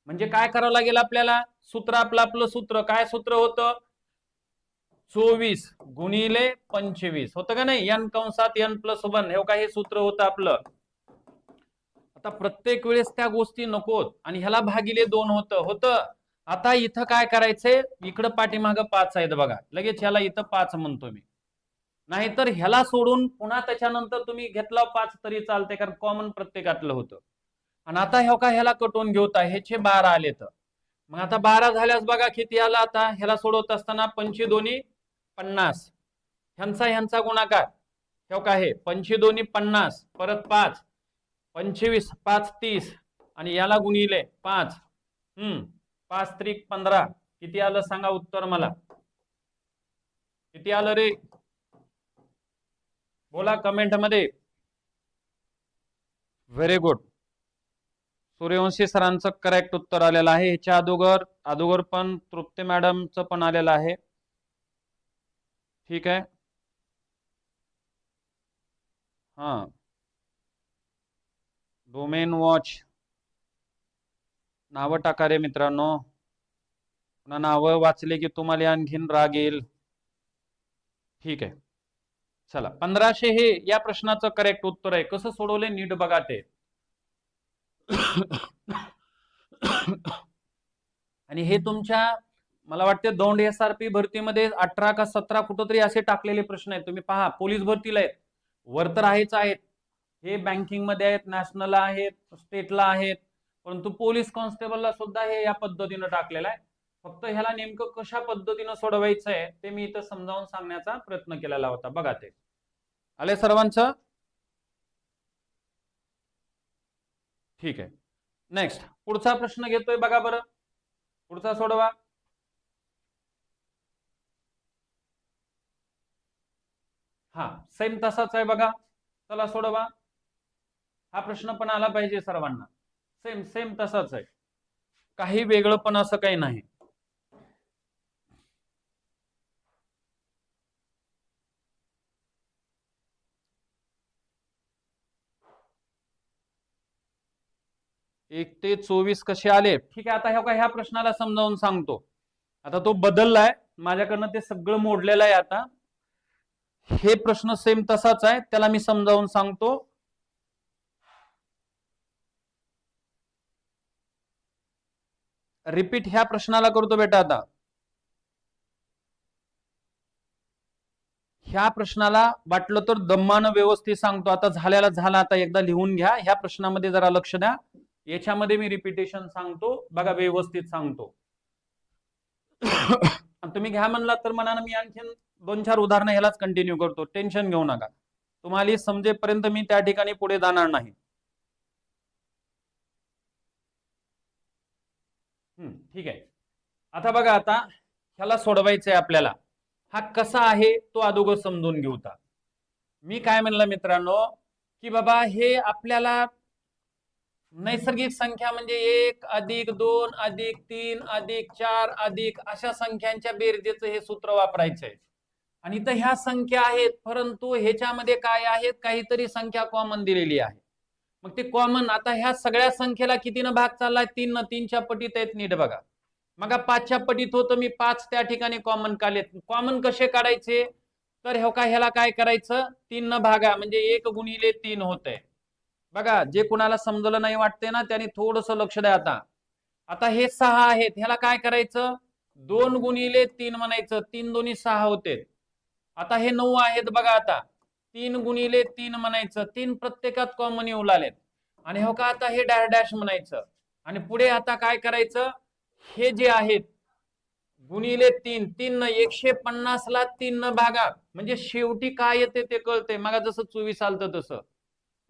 म्हणजे काय करावं लागेल आपल्याला. सूत्र आपलं सूत्र काय सूत्र होतं. 24 गुणिले 25 होतं का नाही. n कंसात n+1 हे काय हे सूत्र होतं आपलं. आता प्रत्येक वेळेस त्या गोष्टी नकोत आणि ह्याला भागिले 2 होतं. आता इथं काय करायचंय. इकडं पाठीमागं 5 आहेत बघा. लगेच ह्याला इथं 5 म्हणतो मी. नाहीतर ह्याला सोडून पुन्हा त्याच्यानंतर तुम्ही घेतला 5 तरी चालते, कारण कॉमन प्रत्येकातलं होतं. आणि आता ह्याला कटवून घेऊता ह्याचे 12 आले तर मग आता 12 झाल्यास बघा किती आला. आता ह्याला सोडवत असताना 5 दोन्ही 50 ह्यांचा गुणाकार हे काय 5 दोन्ही 50 परत 5 25 5 30 आणि याला गुणिले 5 5 त्रिक 15 किती आलं सांगा उत्तर मला किती आलं रे बोला कमेंट मध्ये व्हेरी गुड सूर्यवंशी सरांचं करेक्ट उत्तर आलेलं आहे ह्याच्या अगोदर पण तृप्ती मॅडमचं पण आलेलं आहे ठीक आहे हा डोमेन वॉच नावं टाका रे मित्रांनो पुन्हा नावं वाचले की तुम्हाला आणखीन राग येईल ठीक आहे चला 1500 हे या प्रश्नाचं करेक्ट उत्तर आहे कसं सोडवले नीट बघा ते आणि हे तुमच्या मला वाटते दौंड SRP भरतीमध्ये 18 का 17 कुठंतरी असे टाकलेले प्रश्न आहेत तुम्ही पहा पोलीस भरतीला आहेत वर तर आहेच आहेत हे बँकिंग मध्ये आहेत नॅशनलला आहेत स्टेटला आहेत परंतु पोलीस कॉन्स्टेबलला सुद्धा हे या पद्धतीनं टाकलेलं आहे फक्त ह्याला नेमकं कशा पद्धतीनं सोडवायचं आहे ते मी इथं समजावून सांगण्याचा प्रयत्न केलेला होता बघा ते आले सर्वांचं ठीक आहे नेक्स्ट पुढचा प्रश्न घेतोय बघा बरं पुढचा सोडवा हा सेम तसाच आहे बघा चला सोडवा हा प्रश्न पण आला पाहिजे सर्वांना सेम सेम तसाच आहे काही वेगळं पण असं काही नाही एक ते 24 कसे आले ठीक आहे आता ह्या प्रश्नाला समजावून सांगतो आता तो बदललाय माझ्याकडनं ते सगळं मोडलेलं आहे आता हे प्रश्न सेम तसाच आहे त्याला मी समजावून सांगतो रिपीट ह्या प्रश्नाला करतो बेटा आता ह्या प्रश्नाला वाटलं तर दम्मानं व्यवस्थित सांगतो आता झाल्याला झाला आता एकदा लिहून घ्या ह्या प्रश्नामध्ये जरा लक्ष द्या याच्यामध्ये मी रिपिटेशन सांगतो बघा व्यवस्थित सांगतो तुम्ही घ्या म्हणला तर म्हणा मी आणखीन 2-4 उदाहरणं ह्यालाच कंटिन्यू करतो टेन्शन घेऊ नका तुम्हाला समजेपर्यंत मी त्या ठिकाणी पुढे जाणार नाही ठीक आहे आता बघा आता ह्याला सोडवायचंय आपल्याला हा कसा आहे तो अगोदर समजून घेऊता मी काय म्हणलं मित्रांनो की बाबा हे आपल्याला नैसर्गिक संख्या म्हणजे 1 अधिक 2 अधिक 3 अधिक 4 अधिक अशा संख्यांच्या बेरजेचं हे सूत्र वापरायचंय आणि तर ह्या संख्या आहेत परंतु ह्याच्यामध्ये काय आहेत काहीतरी संख्या कॉमन दिलेली आहे मग ते कॉमन आता ह्या सगळ्या संख्येला कितीनं भाग चाललाय 3 न 3च्या पटीत आहेत नीट बघा मग 5च्या पटीत होतं मी 5 त्या ठिकाणी कॉमन काढलेत कॉमन कसे काढायचे तर ह्याला काय करायचं 3 न भागा म्हणजे 1 गुणिले 3 होतंय बघा जे कुणाला समजलं नाही वाटते ना त्यांनी थोडस लक्ष द्या आता हे 6 आहेत ह्याला काय करायचं 2 गुणिले 3 म्हणायचं 3 दोन्ही 6 होते आता हे 9 आहेत बघा आता 3 गुणिले 3 म्हणायचं 3 प्रत्येकात कॉमन येऊ लागलेत आणि हो का आता हे डॅश डॅश म्हणायचं आणि पुढे आता काय करायचं हे जे आहेत गुणिले 3 न 150 ला 3 न भागा म्हणजे शेवटी काय येते ते कळते मग जसं 24 आलतं तसं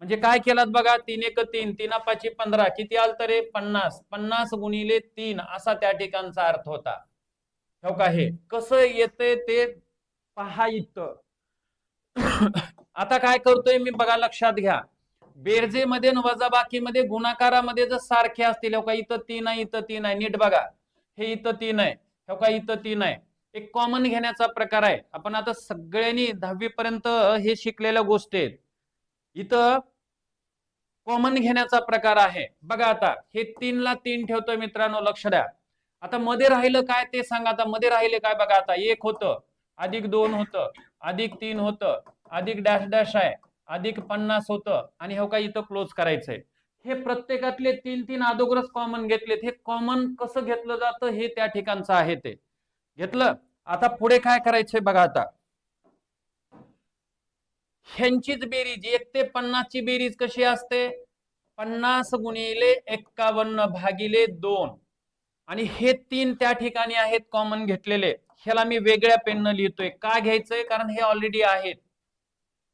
म्हणजे काय केलं बघा 3 1 3 3 5 15 किती आलं रे 50 50 गुणिले 3 असा त्या ठिकाणचा अर्थ होता हो का हे कसं येते ते पहा इथं आता काय करतोय मी बघा लक्षात घ्या बेरजेमध्ये वजाबाकीमध्ये गुणाकारामध्ये जर सारखे असतील हो का इथं 3 आहे इथं 3 आहे नीट बघा हे इथं 3 आहे हो का इथं 3 आहे एक कॉमन घेण्याचा प्रकार आहे आपण आता सगळ्यांनी 10वी पर्यंत हे शिकलेल्या गोष्टी आहेत इथं कॉमन घेण्याचा प्रकार आहे बघा आता हे 3 ला 3 ठेवतोय मित्रांनो लक्ष द्या आता मध्ये राहिलं काय ते सांगा आता मध्ये राहिले काय बघा आता 1 होतं अधिक 2 होतं अधिक 3 होतं अधिक डॅश डॅश आहे अधिक 50 होतं आणि हो का इथं क्लोज करायचंय हे प्रत्येकातले 3 अगोदरच कॉमन घेतलेत हे कॉमन कसं घेतलं जातं हे त्या ठिकाणचं आहे ते घेतलं आता पुढे काय करायचंय बघा आता ह्यांचीच बेरीज 1 ते 50 ची बेरीज कशी असते 50 गुणिले 51 भागिले 2 आणि हे 3 त्या ठिकाणी आहेत कॉमन घेतलेले ह्याला मी वेगळ्या पेननं लिहितोय का घ्यायचंय कारण हे ऑलरेडी आहेत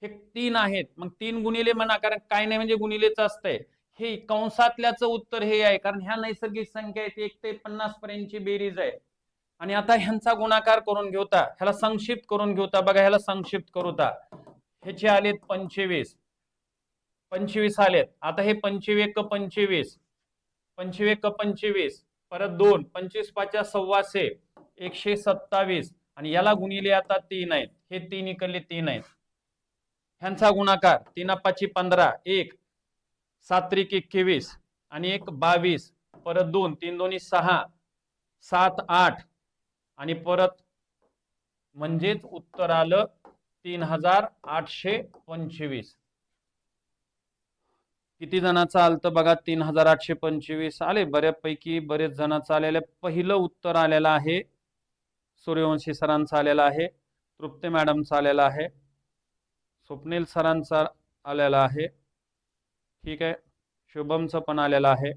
हे 3 आहेत, मग 3 गुणिले म्हणा, कारण काय नाही म्हणजे गुणिलेच असतंय. हे कंसातल्याचं उत्तर हे आहे, कारण ह्या नैसर्गिक संख्या आहेत 1 ते 50 पर्यंतची बेरीज आहे. आणि आता ह्यांचा गुणाकार करून घेऊता, ह्याला संक्षिप्त करून घेऊता. बघा, ह्याला संक्षिप्त करूता. ह्याचे आलेत 25, 25 आलेत. आता हे 25 क 25, 25 क 25, परत 2, 25 5 सव्वाशे, 127, आणि याला गुणिले आता 3 आहेत. हे 3 इकडले 3 आहेत. ह्यांचा गुणाकार 3 5 15, 1 7 त्रिक 21 आणि 1 22, परत 2 3 2 6, 7 8, आणि परत म्हणजेच उत्तर आलं 3825. किती जणांचं आलं बघा? 3825 आले. बऱ्यापैकी बरेच जणांचं आलेलं. पहिलं उत्तर आलेलं आहे सूर्यवंशी सरांचं आलेलं आहे, तृप्ती मॅडमचं आलेलं आहे, स्वप्नील सरांचा आलेला आहे, ठीक आहे, शुभमचं पण आलेलं आहे,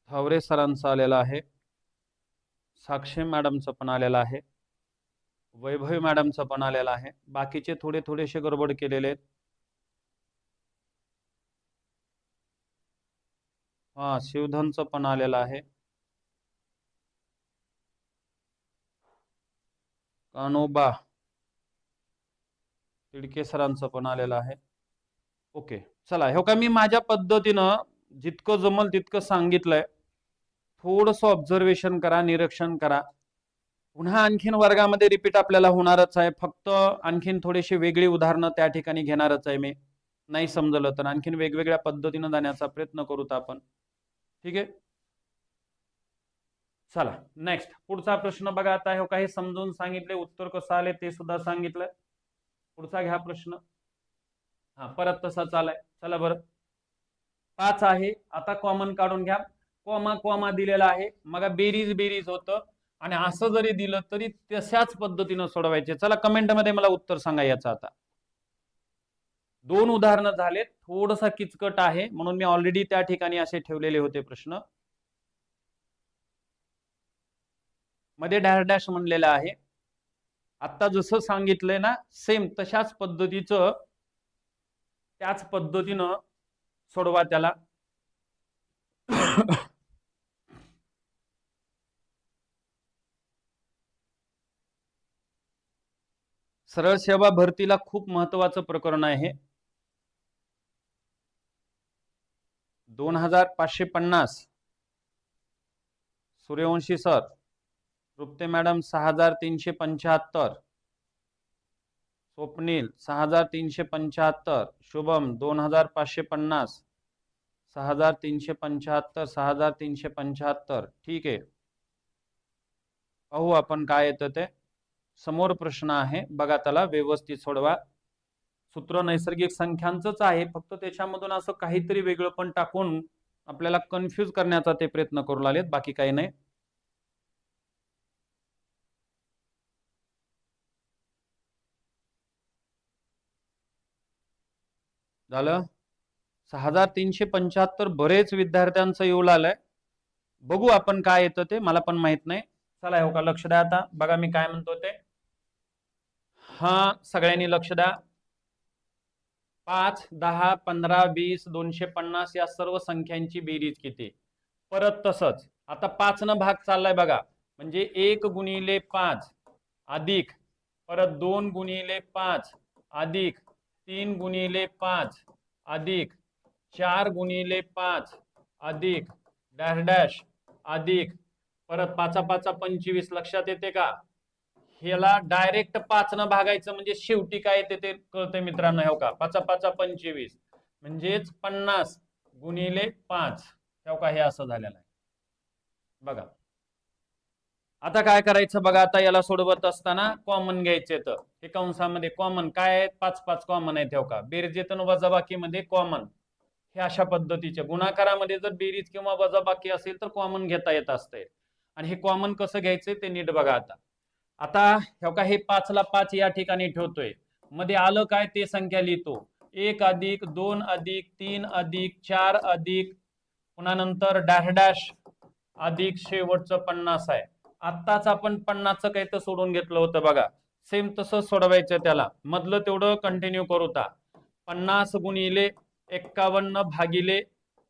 थावरे सरांचं आलेलं आहे, साक्षी मॅडमचं पण आलेलं आहे, वैभवी मॅडमचं पण आलेलं आहे. बाकीचे थोडेसे गडबड केलेले आहेत. हा, शिवधनचं पण आलेलं आहे, कानोबा तिडके सरांचं पण आलेलं आहे. ओके, चला, हो का, मी माझ्या पद्धतीनं जितकं जमल तितकं सांगितलंय. थोडस ऑब्झर्वेशन करा, निरीक्षण करा. पुन्हा आणखीन वर्गामध्ये रिपीट आपल्याला होणारच आहे. फक्त आणखीन थोडीशी वेगळी उदाहरणं त्या ठिकाणी घेणारच आहे मी. नाही समजलं तर आणखीन वेगवेगळ्या पद्धतीनं जाण्याचा प्रयत्न करूत आपण, ठीक आहे. चला, नेक्स्ट पुढचा प्रश्न बघा. आता हे काही समजून सांगितले, उत्तर कसं आले ते सुद्धा सांगितलं. पुढचा घ्या प्रश्न. हा, परत तसा चालाय. चला बरं, 5 आहे. आता कॉमन काढून घ्या. कॉमा कॉमा दिलेला आहे, मग बेरीज होतं, आणि असं जरी दिलं तरी तशाच पद्धतीनं सोडवायचे. चला, कमेंट मध्ये मला उत्तर सांगा याचं. आता 2 उदाहरणं झालेत, थोडंसं किचकट आहे म्हणून मी ऑलरेडी त्या ठिकाणी असे ठेवलेले होते प्रश्न. मध्ये डॅश डॅश म्हणलेलं आहे. आता जसं सांगितलंय ना, सेम तशाच पद्धतीचं, त्याच पद्धतीनं सोडवा त्याला. सरळ सेवा भरतीला खूप महत्वाचं प्रकरण आहे. 2550 सूर्यवंशी सर, तृप्ती मॅडम 6375, स्वप्नील 6375, शुभम 2550, 6375, 6375. ठीक आहे, पाहू आपण काय येतं ते. समोर प्रश्न आहे बघा, त्याला व्यवस्थित सोडवा. सूत्र नैसर्गिक संख्यांचंच आहे, फक्त त्याच्यामधून असं काहीतरी वेगळं पण टाकून आपल्याला कन्फ्यूज करण्याचा ते प्रयत्न करू लागलेत, बाकी काही नाही. झालं. 6375 बरेच विद्यार्थ्यांचं येऊ लागलंय. बघू आपण काय येतं ते, मला पण माहित नाही. चला, हो का, लक्ष द्या. आता बघा मी काय म्हणतो ते. हा, सगळ्यांनी लक्ष द्या. 5 10 15 20 250 या सर्व संख्यांची बेरीज किती? परत तसंच आता 5 न भाग चाललाय बघा, म्हणजे 1 गुणिले 5 अधिक परत 2 गुणिले 5 अधिक 3 गुणिले 5 अधिक 4 गुणिले 5 अधिक डॅश डॅश अधिक परत 5 5 25. लक्षात येते का? ह्याला डायरेक्ट 5 न भागायचं म्हणजे शेवटी काय येते ते कळतंय मित्रांनो. हो का, 5 5 25 म्हणजेच 50 गुणिले 5. हो का, हे असं झालेलं आहे बघा. आता काय करायचं बघा, आता याला सोडवत असताना कॉमन घ्यायचे. तर हे कंसामध्ये कॉमन काय आहेत? 5 5 कॉमन आहेत. हो का, बेरजेतून वजाबाकीमध्ये कॉमन. हे अशा पद्धतीचे गुणाकारामध्ये जर बेरीज किंवा वजाबाकी असेल तर कॉमन घेता येत असते. आणि हे कॉमन कसं घ्यायचंय ते नीट बघा. आता हो का, हे 5 ला 5 या ठिकाणी ठेवतोय, मध्ये आलं काय ते संख्या लिहितो. 1 अधिक 2 अधिक 3 अधिक 4 अधिक पुन्हा नंतर डॅश डॅश अधिक शेवटचं 50 आहे. आत्ताच आपण 50चं काही तर सोडून घेतलं होतं बघा. सेम तसं सोडवायचं त्याला, मधलं तेवढं कंटिन्यू करूता. 50 गुणिले 51 भागिले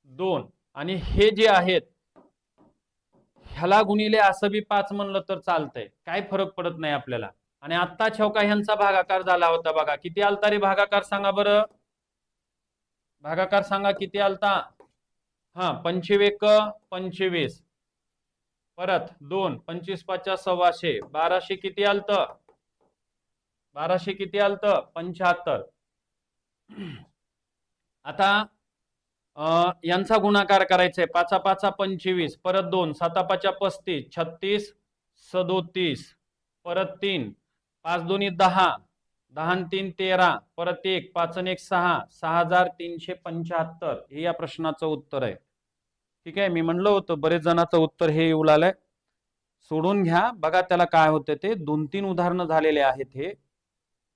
2 आणि हे जे आहेत ह्याला गुणिले असं बी 5 म्हणलं तर चालतंय, काय फरक पडत नाही आपल्याला. आणि आत्ता छौका ह्यांचा भागाकार झाला होता बघा, किती आलता रे भागाकार सांगा बरं, भागाकार सांगा किती आलता. हा 25 25 परत 2 25 5 1600 1200 किती आलत, 1200 किती आलत 75. आता यांचा गुणाकार करायचा आहे, 5 5 25 परत 2 7 5 35 36 37 परत 3 5 2 10 10 3 13 परत 1 5 1 6 6375 हे या प्रश्नाचं उत्तर आहे. ठीक आहे, मी म्हणलं होतं बरेच जणांचं उत्तर हे येऊ लागलंय. सोडून घ्या, बघा त्याला काय होतं ते. 2-3 उदाहरणं झालेले आहेत हे,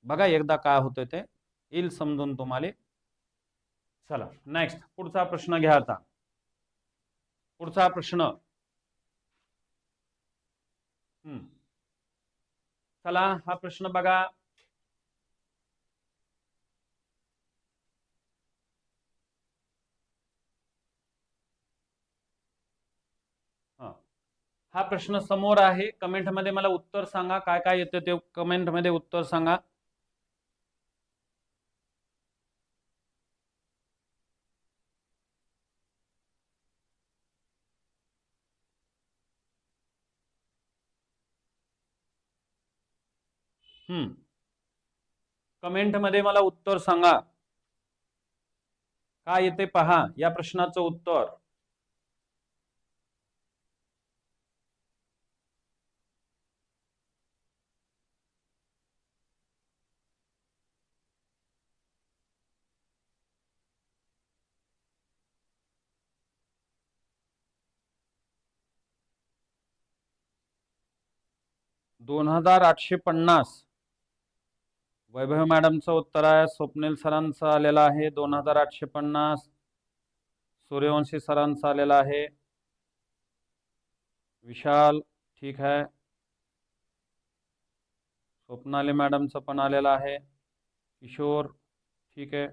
बघा एकदा काय होतं ते येईल समजून तुम्हाला. चला नेक्स्ट पुढचा प्रश्न घ्या. आता पुढचा प्रश्न, चला हा प्रश्न बघा. हा प्रश्न समोर आहे, कमेंट मध्ये मला उत्तर सांगा, काय काय येतं ते कमेंट मध्ये उत्तर सांगा. कमेंट मध्ये मला उत्तर सांगा, काय येते पहा या प्रश्नाचं उत्तर. दोन 2850 वैभव मॅडमचं उत्तर आहे. स्वप्नील सरांचं आलेलं आहे 2850. सूर्यवंशी सरांचं आलेलं आहे. विशाल ठीक है, स्वप्नाली मॅडमचं पण आलेलं आहे. किशोर ठीक आहे,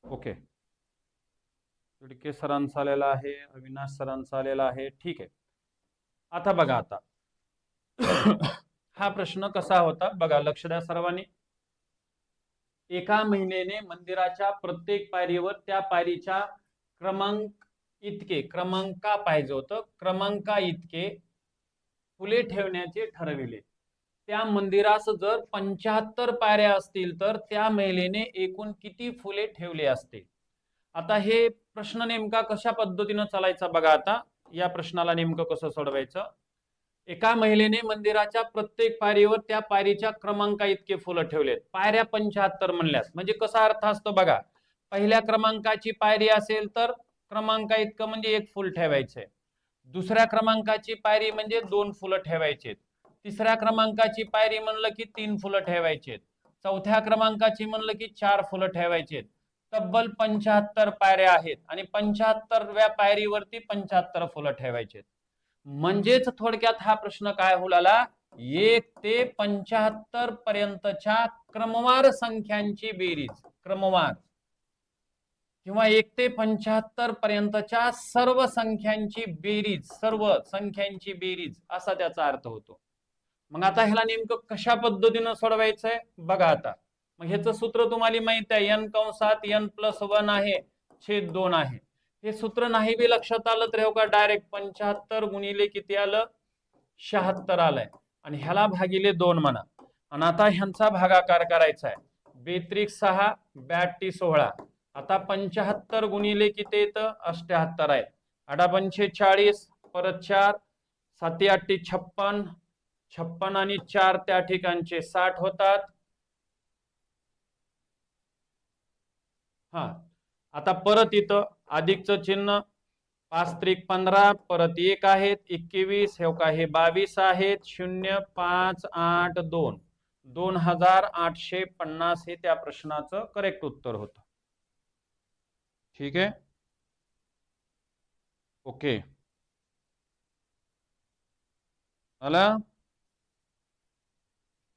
ओके. तिडके सरांचं आलेलं आहे, अविनाश सरांचं आलेलं आहे. ठीक आहे, आता बघा आता हा प्रश्न कसा होता बघा, लक्ष द्या सर्वांनी. एका महिलेने मंदिराच्या प्रत्येक पायरीवर त्या पायरीच्या क्रमांक इतके, क्रमांका पाहिजे होतं, क्रमांका इतके फुले ठेवण्याचे ठरविले. त्या मंदिरास जर 75 पायऱ्या असतील तर त्या महिलेने एकूण किती फुले ठेवले असते. आता हे प्रश्न नेमका कशा पद्धतीने चालायचा बघा. आता या प्रश्नाला नेमकं कसं सोडवायचं. एका महिलेने मंदिराच्या प्रत्येक पायरीवर त्या पायरीच्या क्रमांका इतके फुलं ठेवलेत. पायऱ्या 75 म्हणल्यास म्हणजे कसा अर्थ असतो बघा, पहिल्या क्रमांकाची पायरी असेल तर क्रमांका इतकं म्हणजे 1 फुल ठेवायचंय. दुसऱ्या क्रमांकाची पायरी म्हणजे 2 फुलं ठेवायचे. तिसऱ्या क्रमांकाची पायरी म्हणलं की 3 फुलं ठेवायचे. चौथ्या क्रमांकाची म्हणलं की 4 फुलं ठेवायचे. तब्बल 75 पायऱ्या आहेत आणि 75व्या पायरीवरती 75 फुलं ठेवायचे. म्हणजेच थोडक्यात हा प्रश्न काय होलाला, 1 ते 75 पर्यंतच्या क्रमवार संख्यांची बेरीज, क्रमवार किंवा 1 ते 75 पर्यंतच्या सर्व संख्यांची बेरीज, सर्व संख्यांची बेरीज असा त्याचा अर्थ होतो. मग आता ह्याला नेमकं कशा पद्धतीनं सोडवायचंय बघा. आता मग ह्याचं सूत्र तुम्हाला माहित आहे, n कंसात n+1 आहे छेद 2 आहे. हे सूत्र नाही बी लक्षात आलं तर का डायरेक्ट 75 गुणिले किती आलं 76 आलंय आणि ह्याला भागिले 2 म्हणा. आणि आता ह्यांचा भागाकार करायचा आहे. 42 6 82 16. आता 75 गुणिले किती येतं 78 आहे. 8 पंचे 40 परत 4 7 8 56 56 आणि 4 त्या ठिकाणचे 60 होतात. हा आता परत इथं अधिकचं चिन्ह, 5 त्रिक 15 परत 1 आहेत 21 हे का हे 22 आहेत 0 5 8 2 2850 हे त्या प्रश्नाचं करेक्ट उत्तर होतं. ठीक आहे, ओके आला.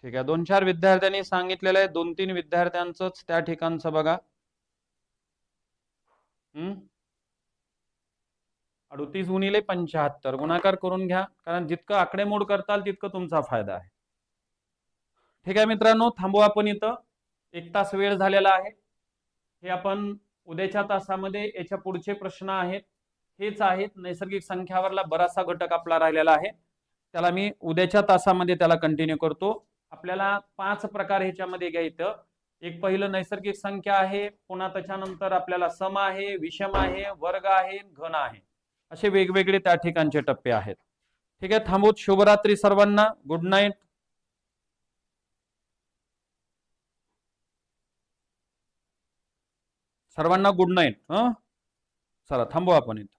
ठीक आहे, 2-4 विद्यार्थ्यांनी सांगितलेलं आहे, 2-3 विद्यार्थ्यांचंच त्या ठिकाणचं बघा. 38 गुणिले 75 गुणाकार करून घ्या, कारण जितकं आकडेमोड करताल तितकं तुमचा फायदा आहे. ठीक आहे मित्रांनो, थांबू आपण इथं. 1 तास वेळ झालेला आहे. हे आपण उद्याच्या तासामध्ये याच्या पुढचे प्रश्न आहेत, हेच आहेत. नैसर्गिक संख्यावरला बराचसा घटक आपला राहिलेला आहे, त्याला मी उद्याच्या तासामध्ये त्याला कंटिन्यू करतो. आपल्याला 5 प्रकार ह्याच्यामध्ये घ्यायचं. एक पहिलं नैसर्गिक संख्या आहे, पुन्हा त्याच्यानंतर आपल्याला सम आहे, विषम आहे, वर्ग आहे, घन आहे, असे वेगवेगळे त्या ठिकाणचे टप्पे आहेत. ठीक आहे, थांबूत. शुभरात्री सर्वांना. Good night. सर्वांना गुड नाईट. चला थांबू आपण इथं.